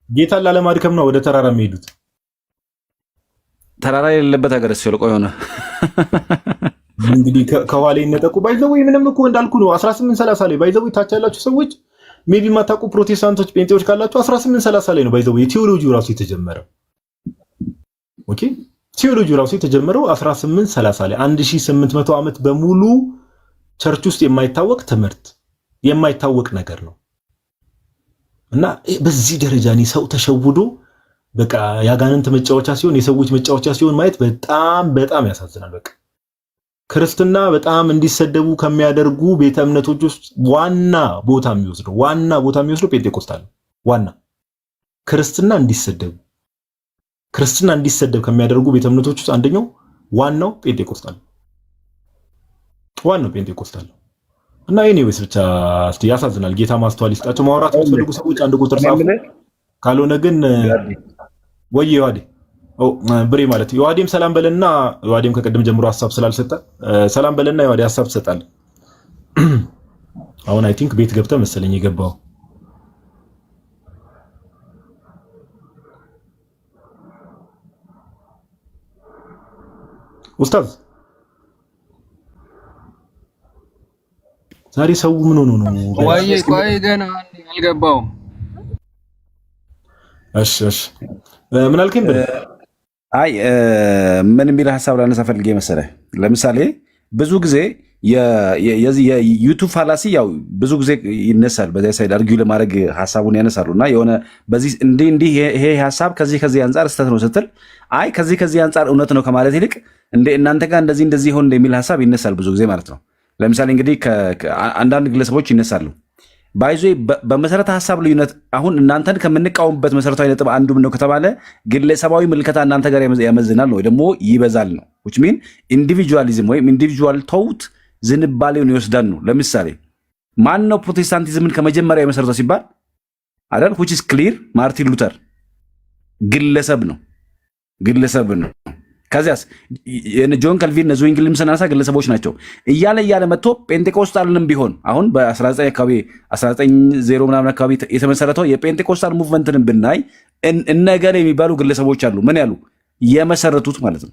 Speaker 1: ጌታን ላለማድከም ነው ወደ ተራራ የሚሄዱት።
Speaker 5: ተራራ የሌለበት ሀገር እሱ ልቆ የሆነ
Speaker 1: እንግዲህ ከኋላ ይነጠቁ ባይዘው ምንም እኮ እንዳልኩ ነው። 1830 ላይ ባይዘው ታች ያላችሁ ሰዎች ሜቢ ማታውቁ ፕሮቴስታንቶች ጴንጤዎች ካላችሁ 1830 ላይ ነው ባይዘው የቴዎሎጂው ራሱ የተጀመረው። ኦኬ ቴዎሎጂው ራሱ የተጀመረው 1830 ላይ 1800 ዓመት በሙሉ ቸርች ውስጥ የማይታወቅ ትምህርት የማይታወቅ ነገር ነው። እና በዚህ ደረጃ ነው ሰው ተሸውዶ በቃ ያጋንንት መጫወቻ ሲሆን የሰዎች መጫወቻ ሲሆን ማየት በጣም ያሳዝናል። በቃ ክርስትና በጣም እንዲሰደቡ ከሚያደርጉ ቤተ እምነቶች ውስጥ ዋና ቦታ የሚወስደው ጴንጤቆስጣል ነው። ዋና ክርስትና እንዲሰደብ ከሚያደርጉ ቤተ እምነቶች ውስጥ አንደኛው ዋናው ጴንጤቆስጣል ነው። እና ኤኒዌይስ ብቻ እስቲ ያሳዝናል። ጌታ ማስተዋል ይስጣቸው። ማውራት የምትፈልጉ ሰዎች አንድ ቁጥር ጻፉ። ካልሆነ ግን ወይ ዮሐዴ ብሬ ማለት ዮሐዴም ሰላም በለና ዮሐዴም ከቀደም ጀምሮ ሐሳብ ስላልሰጠ ሰላም በለና ዮሐዴ ሐሳብ ትሰጣለህ። አሁን አይ ቲንክ ቤት ገብተህ መሰለኝ የገባው። ኡስታዝ ዛሬ ሰው ምን ሆኖ ነው?
Speaker 3: ቆይ ገና አልገባውም።
Speaker 1: እሺ ምን አልከኝ?
Speaker 5: አይ ምን የሚል ሐሳብ ላነሳ ፈልጌ መሰለህ። ለምሳሌ ብዙ ጊዜ የዩቱብ ፋላሲ ያው ብዙ ጊዜ ይነሳል። በዚያ ሳይድ አርጊው ለማድረግ ሐሳቡን ያነሳሉና የሆነ በዚህ እንዲህ ይሄ ሐሳብ ከዚህ አንጻር ስተት ነው ስትል አይ ከዚህ አንጻር እውነት ነው ከማለት ይልቅ እናንተ ጋር እንደዚህ ይሆን የሚል ሐሳብ ይነሳል ብዙ ጊዜ ማለት ነው። ለምሳሌ እንግዲህ አንዳንድ ግለሰቦች ይነሳሉ። ባይዞ በመሰረተ ሀሳብ ልዩነት አሁን እናንተን ከምንቃወምበት መሰረታዊ ነጥብ አንዱ ምነው ከተባለ ግለሰባዊ ምልከታ እናንተ ጋር ያመዝናል ነው ደግሞ ይበዛል ነው which mean ኢንዲቪጁዋሊዝም ወይም ኢንዲቪጁዋል ተውት ዝንባሌውን ይወስዳል ነው። ለምሳሌ ማን ነው ፕሮቴስታንቲዝምን ከመጀመሪያ የመሰረተው ሲባል አይደል which is clear ማርቲን ሉተር ግለሰብ ነው። ከዚያስ ጆን ካልቪን ዙዊንግልም ስናሳ ግለሰቦች ናቸው እያለ መጥቶ ፔንቴኮስታልንም ቢሆን አሁን በ19 አካባቢ 1900 ምናምን አካባቢ የተመሰረተው የፔንቴኮስታል ሙቭመንትንም ብናይ እነገር የሚባሉ ግለሰቦች አሉ ምን ያሉ የመሰረቱት ማለት ነው።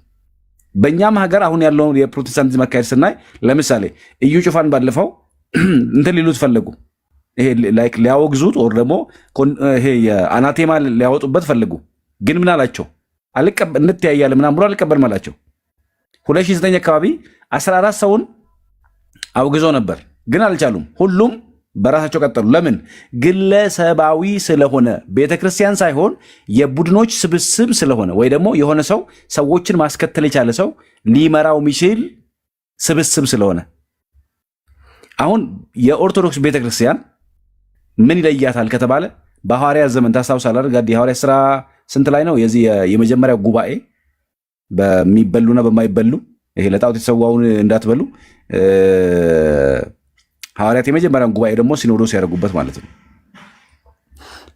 Speaker 5: በእኛም ሀገር አሁን ያለውን የፕሮቴስታንቲዝም አካሄድ ስናይ ለምሳሌ እዩ ጩፋን ባለፈው እንትን ሊሉት ፈለጉ ይሄ ላይክ ሊያወግዙት ወር ደግሞ ይሄ የአናቴማ ሊያወጡበት ፈለጉ። ግን ምን አላቸው? እንተያያለን ምናምን ብሎ አልቀበልም አላቸው። 2009 አካባቢ 14 ሰውን አውግዞ ነበር፣ ግን አልቻሉም። ሁሉም በራሳቸው ቀጠሉ። ለምን? ግለሰባዊ ስለሆነ ቤተክርስቲያን ሳይሆን የቡድኖች ስብስብ ስለሆነ ወይ ደግሞ የሆነ ሰው ሰዎችን ማስከተል የቻለ ሰው ሊመራው የሚችል ስብስብ ስለሆነ። አሁን የኦርቶዶክስ ቤተክርስቲያን ምን ይለያታል ከተባለ በሐዋርያት ዘመን ታስታውሳለህ ጋር የሐዋርያት ሥራ ስንት ላይ ነው የዚህ የመጀመሪያው ጉባኤ በሚበሉና በማይበሉ ይሄ ለጣዖት የተሰዋውን እንዳትበሉ ሐዋርያት የመጀመሪያውን ጉባኤ ደግሞ ሲኖዶስ ያደረጉበት ማለት ነው።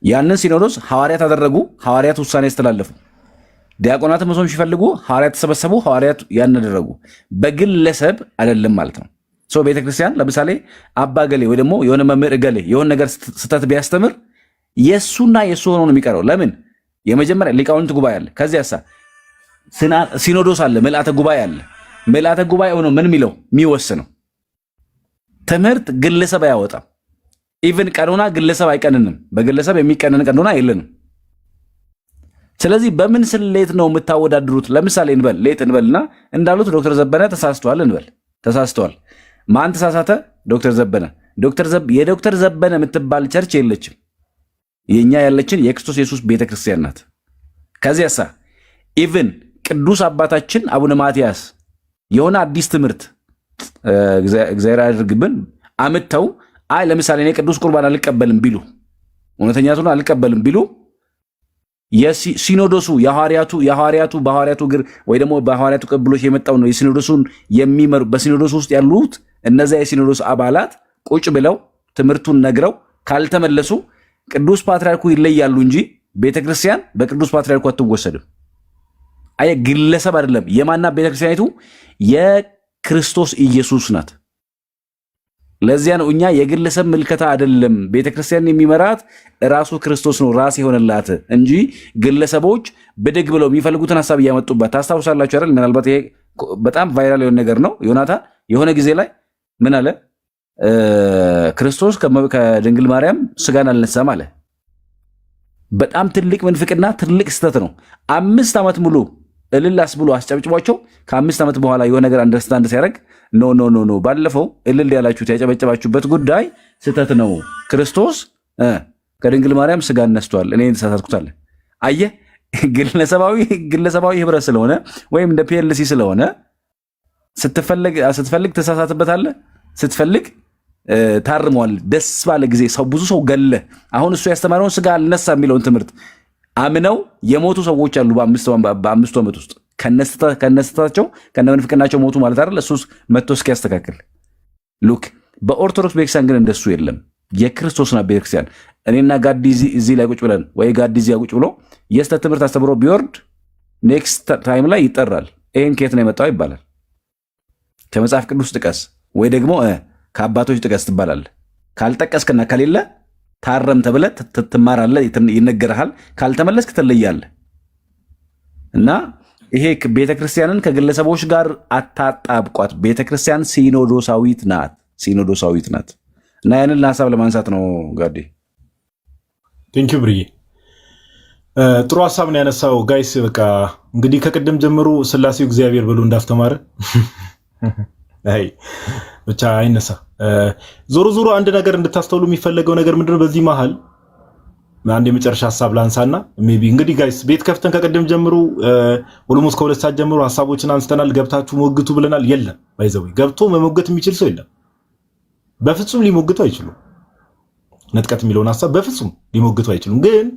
Speaker 5: ያንን ሲኖዶስ ሐዋርያት አደረጉ። ሐዋርያት ውሳኔ ያስተላለፉ። ዲያቆናት መሶም ሲፈልጉ ሐዋርያት ተሰበሰቡ። ሐዋርያት ያን አደረጉ። በግለሰብ አይደለም ማለት ነው። ሶ ቤተክርስቲያን ለምሳሌ አባ ገሌ ወይ ደግሞ የሆነ መምህር ገሌ የሆነ ነገር ስተት ቢያስተምር የሱና የሱ ሆኖ ነው የሚቀረው። ለምን? የመጀመሪያ ሊቃውንት ጉባኤ አለ። ከዚያሳ ሲኖዶስ አለ፣ ምልአተ ጉባኤ አለ። ምልአተ ጉባኤ ሆኖ ምን የሚለው የሚወስነው ትምህርት ግለሰብ አያወጣም። ኢቭን ቀኖና ግለሰብ አይቀንንም። በግለሰብ የሚቀንን ቀኖና የለንም። ስለዚህ በምን ስሌት ነው የምታወዳድሩት? ለምሳሌ እንበል ሌት እንበልና እንዳሉት ዶክተር ዘበነ ተሳስተዋል እንበል። ተሳስተዋል። ማን ተሳሳተ? ዶክተር ዘበነ። የዶክተር ዘበነ የምትባል ቸርች የለችም። የኛ ያለችን የክርስቶስ ኢየሱስ ቤተክርስቲያን ናት። ከዚያሳ ኢቭን ቅዱስ አባታችን አቡነ ማትያስ የሆነ አዲስ ትምህርት እግዚአብሔር ያድርግብን አምጥተው አይ ለምሳሌ እኔ ቅዱስ ቁርባን አልቀበልም ቢሉ እውነተኛቱን አልቀበልም ቢሉ የሲኖዶሱ የሐዋርያቱ በሐዋርያቱ እግር ወይ ደግሞ በሐዋርያቱ ቅብሎች የመጣው ነው የሲኖዶሱን የሚመሩ በሲኖዶሱ ውስጥ ያሉት እነዚያ የሲኖዶስ አባላት ቁጭ ብለው ትምህርቱን ነግረው ካልተመለሱ ቅዱስ ፓትርያርኩ ይለያሉ እንጂ ቤተክርስቲያን በቅዱስ ፓትርያርኩ አትወሰድም። አየ ግለሰብ አይደለም። የማና ቤተክርስቲያኒቱ የክርስቶስ ኢየሱስ ናት። ለዚያ ነው እኛ የግለሰብ ምልከታ አይደለም። ቤተክርስቲያን የሚመራት ራሱ ክርስቶስ ነው ራስ የሆነላት እንጂ ግለሰቦች ብድግ ብለው የሚፈልጉትን ሐሳብ እያመጡባት ታስታውሳላችሁ አይደል? ምናልባት ይሄ በጣም ቫይራል የሆነ ነገር ነው። ዮናታን የሆነ ጊዜ ላይ ምን አለ? ክርስቶስ ከድንግል ማርያም ስጋን አልነሳም አለ። በጣም ትልቅ ምንፍቅና ትልቅ ስተት ነው። 5 ዓመት ሙሉ እልላስ ብሎ አስጨብጭቧቸው ከ5 ዓመት በኋላ የሆነ ነገር አንደርስታንድ ሲያደርግ ኖ ባለፈው እልል ያላችሁት ያጨበጨባችሁበት ጉዳይ ስተት ነው። ክርስቶስ ከድንግል ማርያም ስጋን ነስቷል። እኔ ተሳሳትኩት አለ። አየህ፣ ግለሰባዊ ህብረት ስለሆነ ወይም እንደ ፒኤልሲ ስለሆነ ስትፈልግ ተሳሳትበታለህ፣ ስትፈልግ ታርመዋል። ደስ ባለ ጊዜ ብዙ ሰው ገለ አሁን እሱ ያስተማረውን ስጋ አልነሳ የሚለውን ትምህርት አምነው የሞቱ ሰዎች አሉ። በአምስቱ ዓመት ውስጥ ከነስተታቸው ከነመንፍቅናቸው ሞቱ ማለት አይደል? እሱ መጥቶ እስኪያስተካክል ሉክ። በኦርቶዶክስ ቤተክርስቲያን ግን እንደሱ የለም። የክርስቶስና ቤተክርስቲያን እኔና ጋዲ እዚህ ላይ ቁጭ ብለን ወይ ጋዲ እዚህ ቁጭ ብሎ የስተት ትምህርት አስተምሮ ቢወርድ ኔክስት ታይም ላይ ይጠራል። ይሄን ከየት ነው የመጣው ይባላል። ከመጽሐፍ ቅዱስ ጥቀስ ወይ ደግሞ ከአባቶች ጥቀስ ትባላለህ። ካልጠቀስክና ከሌለ ታረም ተብለህ ትማራለህ፣ ይነገርሃል። ካልተመለስክ ትለያለህ። እና ይሄ ቤተክርስቲያንን ከግለሰቦች ጋር አታጣብቋት። ቤተክርስቲያን ሲኖዶሳዊት ናት። እና ያንን ሀሳብ ለማንሳት ነው ጋዴ።
Speaker 1: ቴንኪው ብርዬ፣ ጥሩ ሀሳብ ነው ያነሳው። ጋይስ በቃ እንግዲህ ከቅድም ጀምሮ ስላሴው እግዚአብሔር ብሎ እንዳስተማረ አይ ብቻ አይነሳ። ዞሮ አንድ ነገር እንድታስተውሉ የሚፈለገው ነገር ምንድነው? በዚህ መሃል አንድ የመጨረሻ ሀሳብ ላንሳና ሜቢ እንግዲህ ጋይስ ቤት ከፍተን ከቅድም ጀምሮ ኦልሞስት ከ2 ሰዓት ጀምሮ ሀሳቦችን አንስተናል። ገብታችሁ ሞግቱ ብለናል። የለም ባይዘው ገብቶ መሞገት የሚችል ሰው የለም። በፍጹም ሊሞግቱ አይችሉም። ንጥቀት የሚለውን ሐሳብ በፍጹም ሊሞግቱ አይችሉም። ግን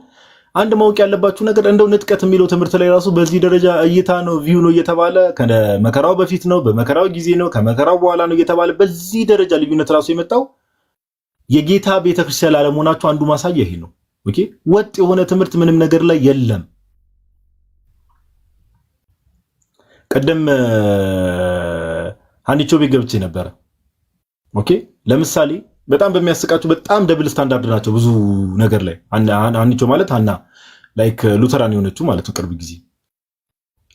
Speaker 1: አንድ ማወቅ ያለባችሁ ነገር እንደው ንጥቀት የሚለው ትምህርት ላይ ራሱ በዚህ ደረጃ እይታ ነው ቪው ነው እየተባለ ከመከራው በፊት ነው በመከራው ጊዜ ነው ከመከራው በኋላ ነው እየተባለ በዚህ ደረጃ ልዩነት ራሱ የመጣው የጌታ ቤተክርስቲያን ላለመሆናችሁ አንዱ ማሳያ ይሄ ነው። ኦኬ ወጥ የሆነ ትምህርት ምንም ነገር ላይ የለም። ቀደም አንዲቾ ቤት ገብቼ ነበር። ኦኬ ለምሳሌ በጣም በሚያስቃችሁ በጣም ደብል ስታንዳርድ ናቸው ብዙ ነገር ላይ አንቾ ማለት አና ላይክ ሉተራን የሆነችው ማለት ነው። ቅርብ ጊዜ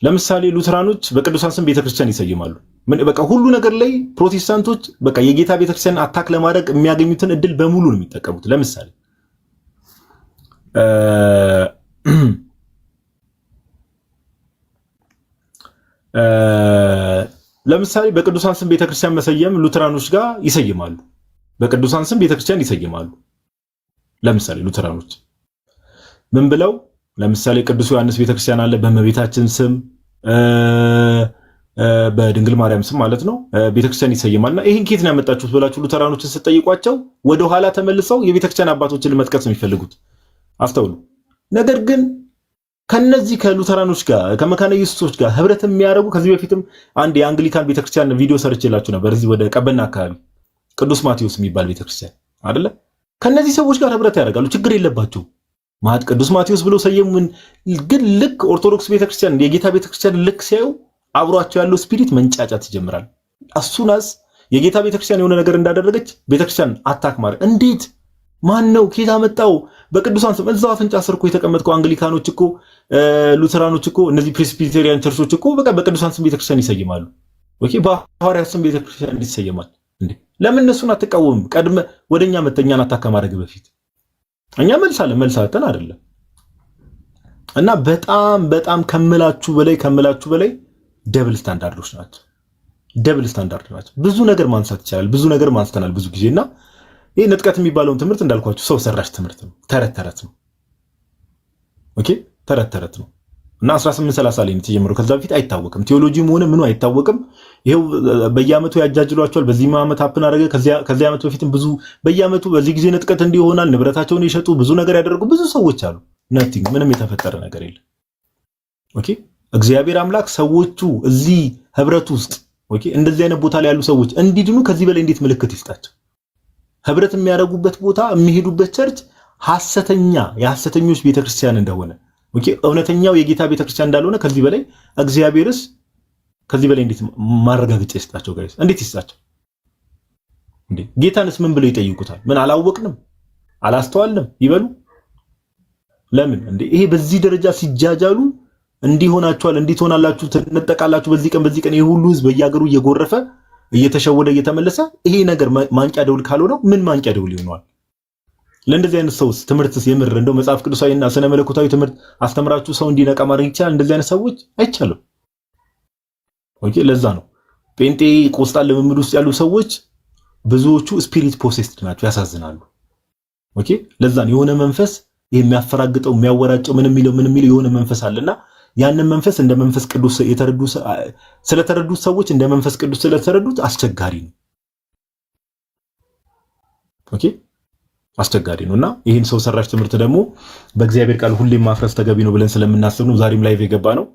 Speaker 1: ለምሳሌ ሉተራኖች በቅዱሳን ስም ቤተክርስቲያን ይሰይማሉ። በቃ ሁሉ ነገር ላይ ፕሮቴስታንቶች በቃ የጌታ ቤተክርስቲያን አታክ ለማድረግ የሚያገኙትን እድል በሙሉ ነው የሚጠቀሙት። ለምሳሌ በቅዱሳን ስም ቤተክርስቲያን መሰየም ሉተራኖች ጋር ይሰይማሉ። በቅዱሳን ስም ቤተክርስቲያን ይሰይማሉ። ለምሳሌ ሉተራኖች ምን ብለው ለምሳሌ ቅዱስ ዮሐንስ ቤተክርስቲያን አለ በእመቤታችን ስም በድንግል ማርያም ስም ማለት ነው ቤተክርስቲያን ይሰይማልና ይሄን ከየት ነው ያመጣችሁት ብላችሁ ሉተራኖችን ስትጠይቋቸው ወደ ኋላ ተመልሰው የቤተክርስቲያን አባቶችን ለመጥቀስ ነው የሚፈልጉት። አስተውሉ። ነገር ግን ከነዚህ ከሉተራኖች ጋር ከመካነ ኢየሱሶች ጋር ህብረት የሚያደርጉ ከዚህ በፊትም አንድ የአንግሊካን ቤተክርስቲያን ቪዲዮ ሰርችላችሁ ነበር። እዚህ ወደ ቀበና አካባቢ ቅዱስ ማቴዎስ የሚባል ቤተክርስቲያን አይደለ? ከነዚህ ሰዎች ጋር ህብረት ያደርጋሉ። ችግር የለባቸው ማት ቅዱስ ማቴዎስ ብለው ሰየሙን። ግን ልክ ኦርቶዶክስ ቤተክርስቲያን የጌታ ቤተክርስቲያን ልክ ሲያዩ አብሯቸው ያለው ስፒሪት መንጫጫት ይጀምራል። አሱናስ የጌታ ቤተክርስቲያን የሆነ ነገር እንዳደረገች ቤተክርስቲያን አታክ ማድረግ እንዴት ማን ነው ከየት አመጣው? በቅዱሳን ስም እዛው አፍንጫ ስር እኮ የተቀመጥከው አንግሊካኖች እኮ ሉተራኖች እኮ እነዚህ ፕሬስቢቴሪያን ቸርቾች እኮ በቃ በቅዱሳን ስም ቤተክርስቲያን ይሰይማሉ። ኦኬ በሐዋርያት ስም ቤተክርስቲያን ይሰይማል እንዴ? ለምን እነሱን አትቃወምም? ቀድመ ወደኛ መተኛን አታካ ማድረግ በፊት እኛ መልሳለን አይደለም። እና በጣም ከምላችሁ በላይ ደብል ስታንዳርዶች ናቸው። ደብል ስታንዳርድ ናቸው። ብዙ ነገር ማንሳት ይቻላል። ብዙ ነገር ማንስተናል ብዙ ጊዜና ይሄ ንጥቀት የሚባለውን ትምህርት እንዳልኳችሁ ሰው ሰራሽ ትምህርት ነው። ተረት ነው። ኦኬ ተረት ነው እና 1830 ላይ ነው የተጀመረው። ከዛ በፊት አይታወቅም። ቴዎሎጂም ሆነ ምኑ አይታወቅም። ይሄው በየአመቱ ያጃጅሏቸዋል። በዚህ ዓመት አፕን አደረገ። ከዚያ ዓመት በፊትም ብዙ በየአመቱ በዚህ ጊዜ ንጥቀት እንዲሆናል ንብረታቸውን የሸጡ ብዙ ነገር ያደረጉ ብዙ ሰዎች አሉ። ነቲንግ ምንም የተፈጠረ ነገር የለም። ኦኬ እግዚአብሔር አምላክ ሰዎቹ እዚህ ህብረት ውስጥ ኦኬ እንደዚህ አይነት ቦታ ላይ ያሉ ሰዎች እንዲድኑ ከዚህ በላይ እንዴት ምልክት ይስጣቸው? ህብረት የሚያደርጉበት ቦታ የሚሄዱበት ቸርች የሐሰተኞች ቤተክርስቲያን እንደሆነ ኦኬ እውነተኛው የጌታ ቤተክርስቲያን እንዳልሆነ ከዚህ በላይ እግዚአብሔርስ ከዚህ በላይ እንዴት ማረጋገጫ ይስጣቸው? ጋይስ እንዴት ይስጣቸው እንዴ? ጌታንስ ምን ብለው ይጠይቁታል? ምን አላወቅንም አላስተዋልንም ይበሉ? ለምን እንዴ? ይሄ በዚህ ደረጃ ሲጃጃሉ እንዲሆናችኋል እንዲትሆናላችሁ ትነጠቃላችሁ በዚህ ቀን ይሄ ሁሉ ህዝብ በየሀገሩ እየጎረፈ እየተሸወደ እየተመለሰ ይሄ ነገር ማንቂያ ደውል ካልሆነው ምን ማንቂያ ደውል ይሆናል? ለእንደዚህ አይነት ሰውስ ትምህርትስ የምር እንደው መጽሐፍ ቅዱሳዊና ስነ መለኮታዊ ትምህርት አስተምራችሁ ሰው እንዲነቃ ማድረግ ይቻላል? እንደዚህ አይነት ሰዎች አይቻልም። ኦኬ ለዛ ነው ጴንጤ ቆስጣን ልምምድ ውስጥ ያሉ ሰዎች ብዙዎቹ ስፒሪት ፖሴስድ ናቸው፣ ያሳዝናሉ። ኦኬ ለዛ ነው የሆነ መንፈስ የሚያፈራግጠው የሚያወራጨው ምን የሚለው የሆነ መንፈስ አለና ያንን መንፈስ እንደ መንፈስ ቅዱስ ስለተረዱት ሰዎች እንደ መንፈስ ቅዱስ ስለተረዱት አስቸጋሪ ነው። ኦኬ አስቸጋሪ ነውና ይህን ሰው ሰራሽ ትምህርት ደግሞ በእግዚአብሔር ቃል ሁሌም ማፍረስ ተገቢ ነው ብለን ስለምናስብ ነው ዛሬም ላይቭ የገባ ነው።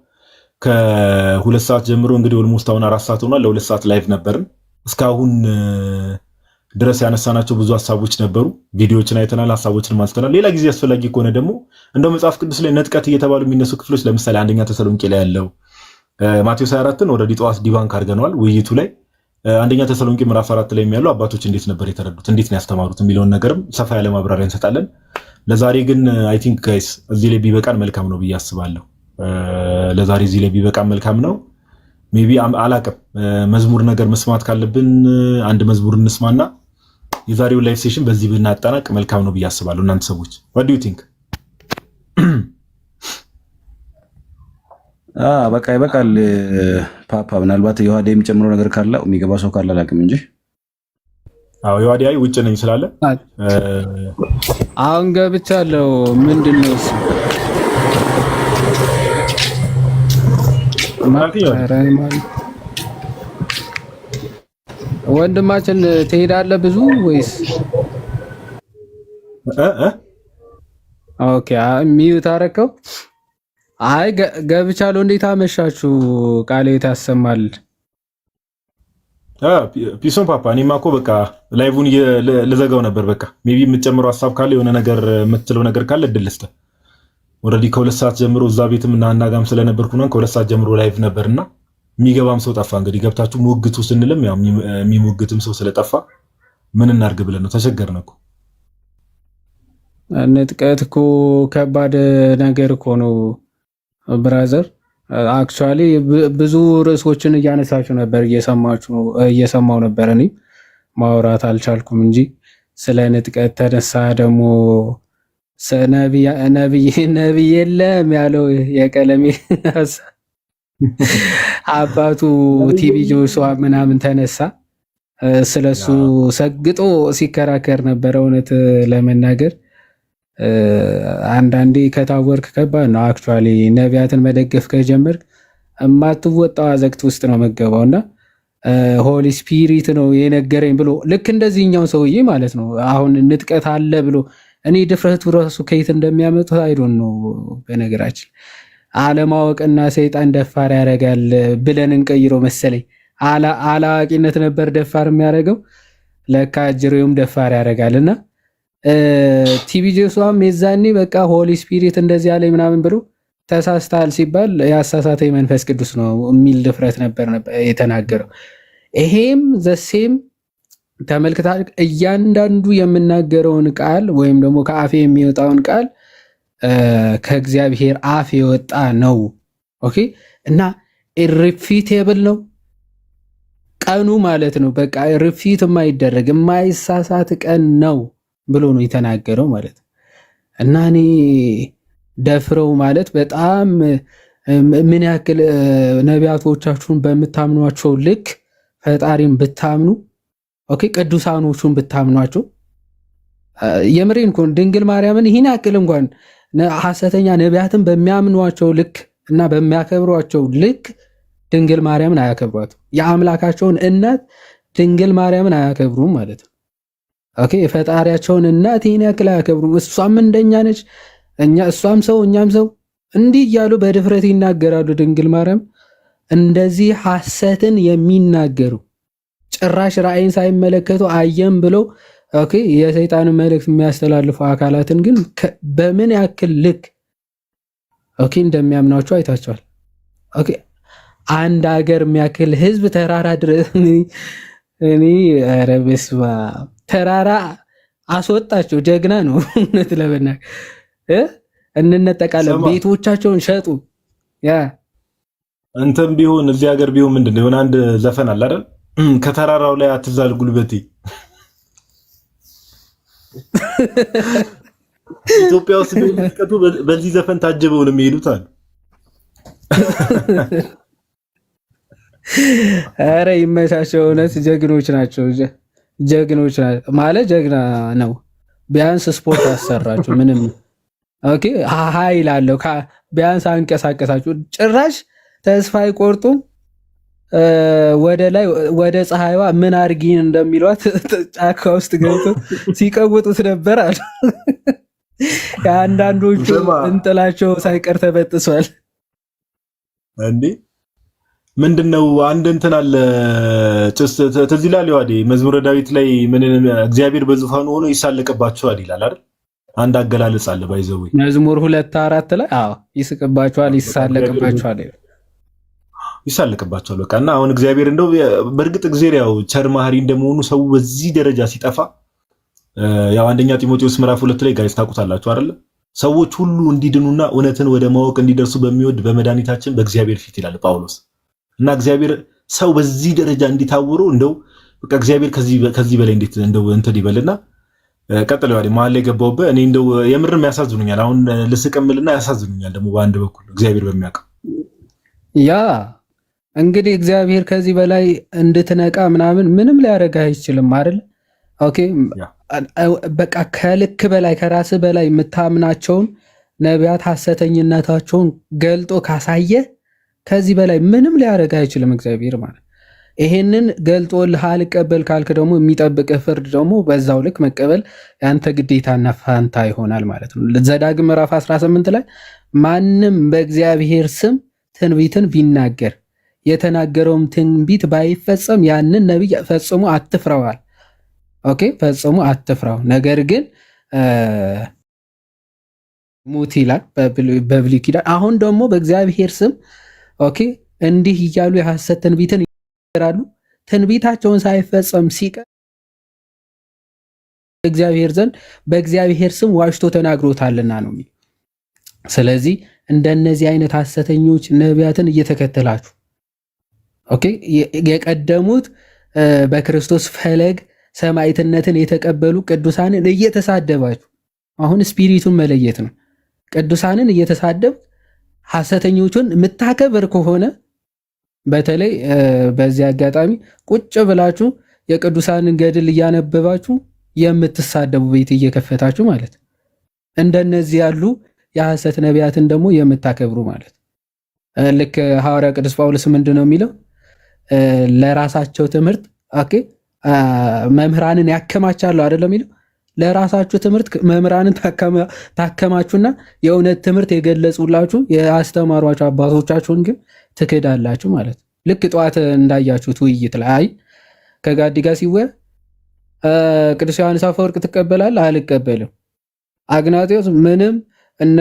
Speaker 1: ከ2 ሰዓት ጀምሮ እንግዲህ ኦልሞስት አሁን 4 ሰዓት ሆኗል። ለ2 ሰዓት ላይቭ ነበርን። እስካሁን ድረስ ያነሳናቸው ብዙ ሐሳቦች ነበሩ። ቪዲዮዎችን አይተናል፣ ሐሳቦችን ማንስተናል። ሌላ ጊዜ አስፈላጊ ከሆነ ደግሞ እንደው መጽሐፍ ቅዱስ ላይ ንጥቀት እየተባሉ የሚነሱ ክፍሎች ለምሳሌ አንደኛ ተሰሎንቄ ላይ ያለው ማቴዎስ 24ን ኦልሬዲ ጠዋት ዲባንክ አድርገነዋል ውይይቱ ላይ። አንደኛ ተሰሎንቄ ምዕራፍ 4 ላይ የሚያሉ አባቶች እንዴት ነበር የተረዱት፣ እንዴት ነው ያስተማሩት የሚለውን ነገርም ሰፋ ያለ ማብራሪያ እንሰጣለን። ለዛሬ ግን አይ ቲንክ ጋይስ እዚህ ላይ ቢበቃን መልካም ነው ብዬ አስባለሁ። ለዛሬ እዚህ ላይ ቢበቃን መልካም ነው። ሜቢ አላቅም መዝሙር ነገር መስማት ካለብን አንድ መዝሙር እንስማና የዛሬው ላይቭ ሴሽን በዚህ ብናጠናቅ መልካም ነው ብዬ አስባለሁ። እናንተ ሰዎች what do you think?
Speaker 5: በቃ ይበቃል። ፓፓ ምናልባት የዋዴ የሚጨምረው ነገር ካለ የሚገባ ሰው ካለ አላውቅም እንጂ
Speaker 1: አዎ የዋዴ አይ ውጭ ነኝ ስላለ
Speaker 3: አሁን ገብቻለሁ። ምንድነው እሱ ወንድማችን ትሄዳለህ ብዙ ወይስ ኦኬ ሚዩት አረከው። አይ ገብቻለሁ። እንዴት አመሻችሁ? ቃሌ ታሰማል።
Speaker 1: ፒሶን ፓፓ እኔማ እኮ በቃ ላይቭን ልዘጋው ነበር። በቃ ሜቢ የምትጨምረው ሀሳብ ካለ የሆነ ነገር የምትለው ነገር ካለ እድል ልስጥህ። ኦልሬዲ ከ2 ሰዓት ጀምሮ እዛ ቤትም እና አናጋም ስለነበርኩ ነው። ከ2 ሰዓት ጀምሮ ላይቭ ነበርና የሚገባም ሰው ጠፋ። እንግዲህ ገብታችሁ ሞግቱ ስንልም ያው የሚሞግትም ሰው ስለጠፋ ምን እናርግ ብለን ነው ተቸገርን እኮ።
Speaker 3: ንጥቀት እኮ ከባድ ነገር እኮ ነው ብራዘር። አክቹአሊ ብዙ ርዕሶችን እያነሳችሁ ነበር፣ እየሰማው ነበር። እኔ ማውራት አልቻልኩም እንጂ ስለ ንጥቀት ተነሳ። ደግሞ ነብይ የለም ያለው የቀለሜ አባቱ ቲቪ ጆሹዋ ምናምን ተነሳ። ስለሱ ሰግጦ ሲከራከር ነበረ። እውነት ለመናገር አንዳንዴ ከታወርክ ከባድ ነው። አክቹአሊ ነቢያትን መደገፍ ከጀመርክ የማትወጣው አዘቅት ውስጥ ነው መገባው እና ሆሊ ስፒሪት ነው የነገረኝ ብሎ ልክ እንደዚህኛው ሰውዬ ማለት ነው። አሁን ንጥቀት አለ ብሎ እኔ ድፍረቱ ራሱ ከየት እንደሚያመጡ አይዶን ነው። በነገራችን አለማወቅና ሰይጣን ደፋር ያደርጋል ብለን እንቀይረው መሰለኝ። አላዋቂነት ነበር ደፋር የሚያደርገው፣ ለካ ጅሬውም ደፋር ያደርጋልና ቲቪ ጆሹዋም የዛኔ በቃ ሆሊ ስፒሪት እንደዚህ ያለ ምናምን ብሎ ተሳስተሃል ሲባል ያሳሳተኝ መንፈስ ቅዱስ ነው የሚል ድፍረት ነበር የተናገረው። ይሄም ዘሴም ተመልክታ እያንዳንዱ የምናገረውን ቃል ወይም ደግሞ ከአፌ የሚወጣውን ቃል ከእግዚአብሔር አፍ የወጣ ነው። ኦኬ እና ኢሪፊቴብል ነው ቀኑ ማለት ነው። በቃ ሪፊት የማይደረግ የማይሳሳት ቀን ነው ብሎ ነው የተናገረው ማለት እና እኔ ደፍረው ማለት በጣም ምን ያክል ነቢያቶቻችሁን በምታምኗቸው ልክ ፈጣሪን ብታምኑ ኦኬ ቅዱሳኖቹን ብታምኗቸው የምሬን እኮ ድንግል ማርያምን ይህን ያክል እንኳን ሐሰተኛ ነቢያትን በሚያምኗቸው ልክ እና በሚያከብሯቸው ልክ ድንግል ማርያምን አያከብሯትም። የአምላካቸውን እናት ድንግል ማርያምን አያከብሩም ማለት ነው። ኦኬ የፈጣሪያቸውን እናት ይህን ያክል አያከብሩም። እሷም እንደኛ ነች፣ እሷም ሰው እኛም ሰው እንዲህ እያሉ በድፍረት ይናገራሉ። ድንግል ማርያም እንደዚህ ሐሰትን የሚናገሩ ጭራሽ ራእይን ሳይመለከቱ አየም ብለው ኦኬ የሰይጣንን መልእክት የሚያስተላልፉ አካላትን ግን በምን ያክል ልክ ኦኬ እንደሚያምናቸው አይታቸዋል። ኦኬ አንድ ሀገር የሚያክል ህዝብ ተራራ ድረስ እኔ ኧረ በስመ አብ ተራራ አስወጣቸው። ጀግና ነው እውነት ለመናገር እንነጠቃለን። ቤቶቻቸውን ሸጡ። ያ
Speaker 1: እንተም ቢሆን እዚህ ሀገር ቢሆን ምንድን ነው የሆነ አንድ ዘፈን አለ አይደል? ከተራራው ላይ አትዛል ጉልበቴ። ኢትዮጵያ ውስጥ ቢቀጡ በዚህ ዘፈን ታጅበው ነው የሚሄዱት አሉ።
Speaker 3: ኧረ ይመቻቸው። እውነት ጀግኖች ናቸው። ጀግኖች ማለት ጀግና ነው። ቢያንስ ስፖርት አሰራችሁ ምንም ኦኬ ኃይል አለው። ቢያንስ አንቀሳቀሳችሁ። ጭራሽ ተስፋ አይቆርጡም። ወደ ላይ ወደ ፀሐይዋ ምን አርጊን እንደሚሏት ጫካ ውስጥ ገብቶ ሲቀውጡት ነበር አሉ። የአንዳንዶቹ እንጥላቸው ሳይቀር ተበጥሷል።
Speaker 1: እንዴ ምንድነው? አንድ እንትን አለ ጭስ ትዝ ይላል። ይዋዴ መዝሙረ ዳዊት ላይ ምን እግዚአብሔር በዙፋኑ ሆኖ ይሳለቅባቸዋል ይላል አይደል? አንድ አገላለጽ አለ ባይዘው
Speaker 3: መዝሙር 2:4 ላይ አዎ ይስቅባቸዋል፣ ይሳለቅባቸዋል
Speaker 1: ይሳለቅባቸዋል። በቃ እና አሁን እግዚአብሔር እንደው በእርግጥ እግዚአብሔር ያው ቸር መሐሪ እንደመሆኑ ሰው በዚህ ደረጃ ሲጠፋ ያው አንደኛ ጢሞቴዎስ ምዕራፍ 2 ላይ ጋይስ ታውቁታላችሁ አይደል? ሰዎች ሁሉ እንዲድኑና እውነትን ወደ ማወቅ እንዲደርሱ በሚወድ በመድኃኒታችን በእግዚአብሔር ፊት ይላል ጳውሎስ። እና እግዚአብሔር ሰው በዚህ ደረጃ እንዲታወሩ እንደው በቃ እግዚአብሔር ከዚህ በላይ እንዴት እንደው እንትን ይበልና ቀጥለው አይደል መሀል ላይ ገባውበት እኔ እንደው የምርም ያሳዝኑኛል። አሁን ልስቀምልና ያሳዝኑኛል ደግሞ በአንድ በኩል እግዚአብሔር በሚያውቀው
Speaker 3: ያ እንግዲህ እግዚአብሔር ከዚህ በላይ እንድትነቃ ምናምን ምንም ሊያደርግ አይችልም አይደል? ኦኬ በቃ ከልክ በላይ ከራስ በላይ የምታምናቸውን ነቢያት ሐሰተኝነታቸውን ገልጦ ካሳየ ከዚህ በላይ ምንም ሊያደርግ አይችልም እግዚአብሔር ማለት። ይሄንን ገልጦልህ አልቀበል ካልክ ደግሞ የሚጠብቅህ ፍርድ ደግሞ በዛው ልክ መቀበል ያንተ ግዴታና ፋንታ ይሆናል ማለት ነው። ዘዳግም ምዕራፍ 18 ላይ ማንም በእግዚአብሔር ስም ትንቢትን ቢናገር የተናገረውም ትንቢት ባይፈጸም ያንን ነቢይ ፈጽሞ አትፍራዋል። ኦኬ፣ ፈጽሞ አትፍራው። ነገር ግን ሙት ይላል በብሉይ ኪዳን። አሁን ደግሞ በእግዚአብሔር ስም ኦኬ እንዲህ እያሉ የሐሰት ትንቢትን ይናገራሉ። ትንቢታቸውን ሳይፈጸም ሲቀር እግዚአብሔር ዘንድ በእግዚአብሔር ስም ዋሽቶ ተናግሮታልና ነው። ስለዚህ እንደነዚህ አይነት ሐሰተኞች ነቢያትን እየተከተላችሁ ኦኬ የቀደሙት በክርስቶስ ፈለግ ሰማዕትነትን የተቀበሉ ቅዱሳንን እየተሳደባችሁ አሁን ስፒሪቱን መለየት ነው። ቅዱሳንን እየተሳደብ ሐሰተኞቹን የምታከብር ከሆነ በተለይ በዚህ አጋጣሚ ቁጭ ብላችሁ የቅዱሳንን ገድል እያነበባችሁ የምትሳደቡ ቤት እየከፈታችሁ ማለት እንደነዚህ ያሉ የሐሰት ነቢያትን ደግሞ የምታከብሩ ማለት ልክ ሐዋርያ ቅዱስ ጳውሎስ ምንድነው የሚለው ለራሳቸው ትምህርት ኦኬ መምህራንን ያከማቻሉ አይደለም የሚለው ለራሳችሁ ትምህርት መምህራንን ታከማቹና የእውነት ትምህርት የገለጹላችሁ የአስተማሯችሁ አባቶቻችሁን ግን ትክዳላችሁ ማለት ልክ ጠዋት እንዳያችሁት ውይይት ላይ ከጋዲ ጋር ሲወያ ቅዱስ ዮሐንስ አፈወርቅ ትቀበላለህ? አልቀበልም። አግናጢዮስ ምንም እነ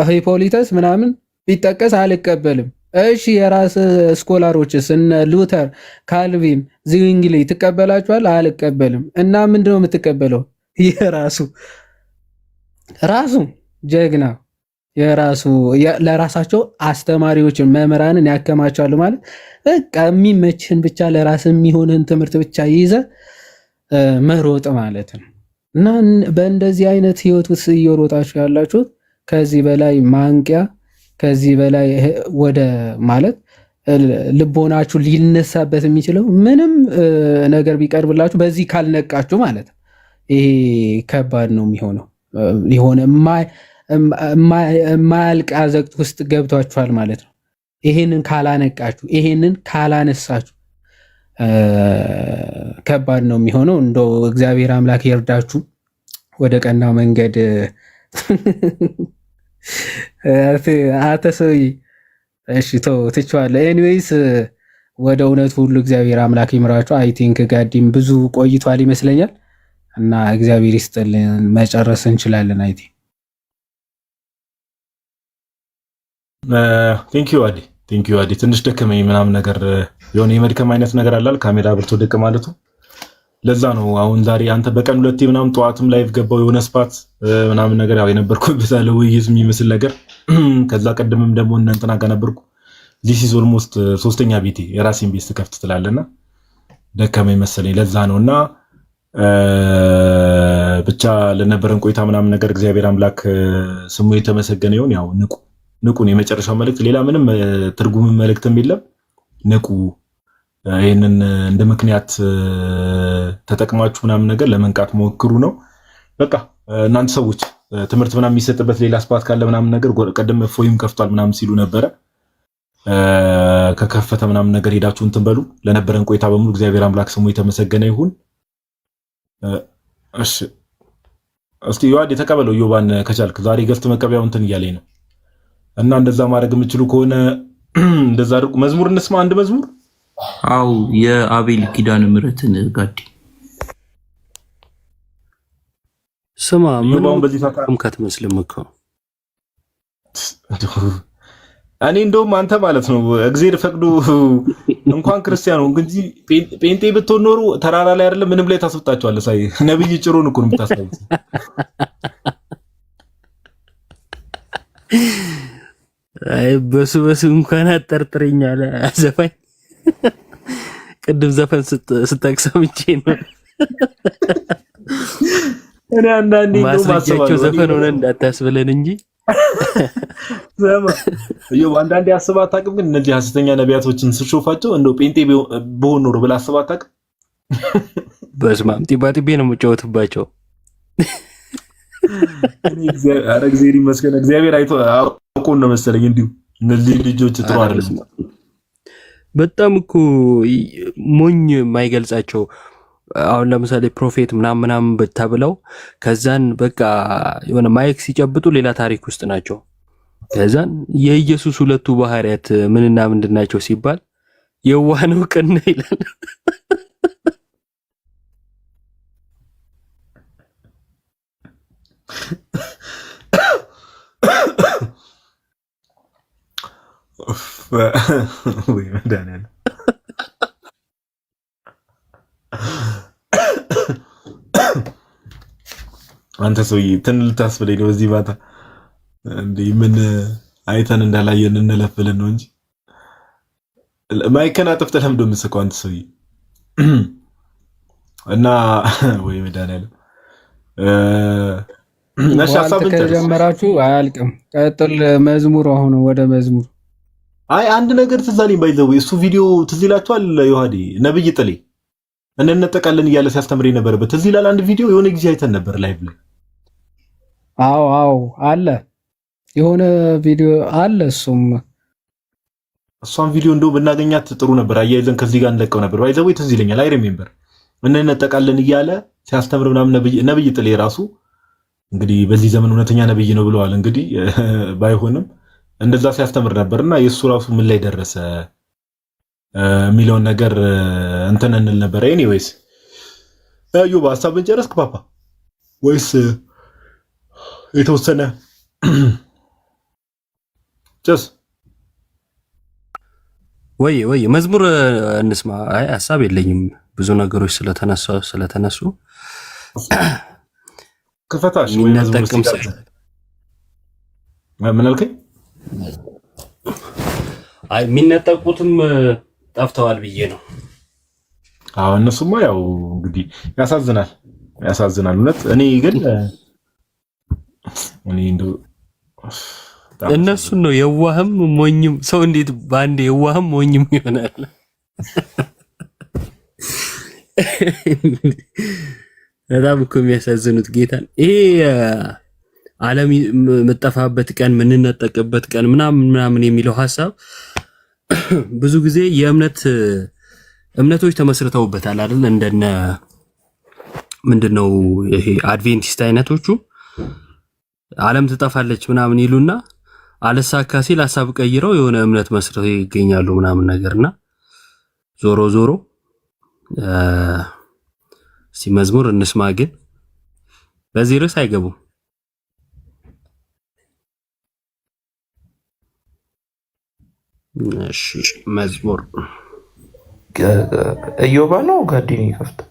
Speaker 3: ሂፖሊተስ ምናምን ቢጠቀስ አልቀበልም። እሺ የራስ ስኮላሮችስ እነ ሉተር፣ ካልቪን፣ ዚዊንግሊ ትቀበላችኋል? አልቀበልም። እና ምንድነው የምትቀበለው? የራሱ ጀግና የራሱ ለራሳቸው አስተማሪዎችን መምህራንን ያከማቻሉ ማለት በቃ የሚመችህን ብቻ ለራስ የሚሆንን ትምህርት ብቻ ይዘ መሮጥ ማለት ነው። እና በእንደዚህ አይነት ህይወት ውስጥ እየሮጣችሁ ያላችሁት ከዚህ በላይ ማንቂያ ከዚህ በላይ ወደ ማለት ልቦናችሁ ሊነሳበት የሚችለው ምንም ነገር ቢቀርብላችሁ በዚህ ካልነቃችሁ ማለት ይሄ ከባድ ነው የሚሆነው። የሆነ የማያልቅ አዘቅት ውስጥ ገብቷችኋል ማለት ነው። ይሄንን ካላነቃችሁ፣ ይሄንን ካላነሳችሁ ከባድ ነው የሚሆነው። እንደው እግዚአብሔር አምላክ ይርዳችሁ ወደ ቀናው መንገድ። አተሰይ እሺ ተው ትችዋለህ። ኤኒዌይስ ወደ እውነት ሁሉ እግዚአብሔር አምላክ ይምራችሁ። አይ ቲንክ ጋዲም ብዙ ቆይቷል ይመስለኛል እና እግዚአብሔር ይስጥልን መጨረስ እንችላለን። አይ
Speaker 1: ቲንክ ዩ አዲ ትንሽ ደከመኝ ምናምን ነገር የሆነ የመድከም አይነት ነገር አላል ካሜራ ብርቶ ደቅ ማለቱ ለዛ ነው። አሁን ዛሬ አንተ በቀን ሁለቴ ምናምን ጠዋትም ላይቭ ገባው የሆነ ስፓት ምናምን ነገር ያው የነበርኩበት አለ ውይይት የሚመስል ነገር ከዛ ቀደምም ደግሞ እናንተና ጋር ነበርኩ። ዚስ ኢዝ ኦልሞስት ሶስተኛ ቤቴ የራሴን ቤት ስከፍት ትላለና ደከመኝ መሰለኝ ለዛ ነውና ብቻ ለነበረን ቆይታ ምናምን ነገር እግዚአብሔር አምላክ ስሙ የተመሰገነ ይሁን። ያው ንቁ ነው የመጨረሻው መልእክት። ሌላ ምንም ትርጉም መልእክትም የለም። ንቁ ይሄንን እንደ ምክንያት ተጠቅማችሁ ምናምን ነገር ለመንቃት ሞክሩ ነው በቃ። እናንተ ሰዎች ትምህርት ምናምን የሚሰጥበት ሌላ ስፓት ካለ ምናምን ነገር ቀደም ፎይም ከፍቷል ምናምን ሲሉ ነበረ። ከከፈተ ምናምን ነገር ሄዳችሁ እንትን በሉ። ለነበረን ቆይታ በሙሉ እግዚአብሔር አምላክ ስሙ የተመሰገነ ይሁን። እሺ እስቲ ዮሐድ የተቀበለው ዮባን ከቻልክ ዛሬ ገፍት መቀበያው እንትን እያለኝ ነው እና እንደዛ ማድረግ የምችሉ ከሆነ እንደዛ አድርጉ። መዝሙር እንስማ፣ አንድ መዝሙር።
Speaker 2: አው የአቤል ኪዳነ ምሕረትን ጋዲ
Speaker 4: ስማ። ምንም በዚህ ታካም ከተመስለም እኮ
Speaker 1: እኔ እንደውም አንተ ማለት ነው እግዚአብሔር ፈቅዶ እንኳን ክርስቲያኑ እንጂ ጴንጤ ብትሆን ኖሮ ተራራ ላይ አይደለም ምንም ላይ ታስወጣቸዋለህ። ሳይ ነብይ ጭሮን እኮ ነው የምታስታውስ።
Speaker 4: አይ በሱ እንኳን አጠርጥረኛል። ዘፋኝ ቅድም ዘፈን ስትጠቅሰምቼ ነው
Speaker 1: እኔ አንዳንዴ እንደው
Speaker 4: ማስረጃቸው ዘፈን ሆነ እንዳታስብለን እንጂ
Speaker 1: አንዳንዴ አስበህ አታውቅም? ግን እነዚህ ሐሰተኛ ነቢያቶችን ስሾፋቸው እንደው ጴንጤ በሆን ኖሮ ብለህ አስበህ አታውቅም?
Speaker 4: በስመ አብ ጢባጢቤ ነው የምጫወትባቸው።
Speaker 1: ኧረ እግዚአብሔር ይመስገን። እግዚአብሔር አውቆ ነው መሰለኝ እንዲሁ እነዚህ ልጆች ጥሩ አይደለም።
Speaker 4: በጣም እኮ ሞኝ የማይገልጻቸው አሁን ለምሳሌ ፕሮፌት ምናምን ተብለው ከዛን በቃ የሆነ ማይክ ሲጨብጡ ሌላ ታሪክ ውስጥ ናቸው። ከዛን የኢየሱስ ሁለቱ ባህሪያት ምንና ምንድን ናቸው ሲባል የዋህ ነው ቅን ይላል።
Speaker 1: ወይ መድኃኒዓለም አንተ ሰውዬ ልታስብለኝ ነው በዚህ ማታ እንዴ? ምን አይተን እንዳላየን እንለፍ ብለን ነው እንጂ ማይከን አጥፍተህ ለምዶ የምትስቀው አንተ ሰውዬ። እና ወይ መድኃኒዓለም ነሽ ሐሳብ
Speaker 3: ከጀመራችሁ አያልቅም። ቀጥል መዝሙር። አሁን ወደ መዝሙር።
Speaker 1: አይ አንድ ነገር ትዝ አለኝ ባይዘው እሱ ቪዲዮ ትዝ ይላችኋል? ዮሐዴ ነብይ ጥሌ እንነጠቃለን እያለ ሲያስተምር የነበረበት ትዝ ይላል። አንድ ቪዲዮ የሆነ ጊዜ አይተን ነበር ላይቭ ላይ።
Speaker 3: አዎ አለ የሆነ ቪዲዮ አለ።
Speaker 1: እሷን ቪዲዮ እንደው ብናገኛት ጥሩ ነበር። አያይዘን ከዚህ ጋር እንለቀው ነበር። ባይዘው ትዝ ይለኛል። አይ ሪሜምበር እንነጠቃለን እያለ ሲያስተምር ምናምን ነብይ ጥሌ ራሱ እንግዲህ በዚህ ዘመን እውነተኛ ነብይ ነው ብለዋል። እንግዲህ ባይሆንም እንደዛ ሲያስተምር ነበርና የሱ ራሱ ምን ላይ ደረሰ የሚለውን ነገር እንትን እንል ነበር። ኤኒዌይስ አዩባ ሐሳብን ጨረስክ ፓፓ ወይስ የተወሰነ ጭስ?
Speaker 4: ወይ መዝሙር እንስማ። አይ ሐሳብ የለኝም ብዙ ነገሮች ስለተነሱ
Speaker 1: ክፈታሽ ወይ መዝሙር ሲቀር ምን አልከኝ?
Speaker 4: አይ የሚነጠቁትም ጠፍተዋል ብዬ ነው።
Speaker 1: አዎ እነሱማ ያው እንግዲህ ያሳዝናል እውነት። እኔ ግን እንደው
Speaker 4: እነሱን ነው የዋህም ሞኝም ሰው እንዴት ባንዴ የዋህም ሞኝም ይሆናል? በጣም እኮ የሚያሳዝኑት ጌታን። ይሄ ዓለም የምጠፋበት ቀን የምንነጠቅበት ቀን ምናምን የሚለው ሐሳብ ብዙ ጊዜ እምነቶች ተመስርተውበታል አይደል? እንደነ ምንድነው ይሄ አድቬንቲስት አይነቶቹ ዓለም ትጠፋለች ምናምን ይሉና አለሳካ ሲል ሐሳብ ቀይረው የሆነ እምነት መስርተው ይገኛሉ ምናምን ነገርና ዞሮ እስቲ መዝሙር እንስማ። ግን በዚህ ርዕስ አይገቡም። እሺ መዝሙር
Speaker 6: እዮባ ነው ጋዲን ይከፍታል።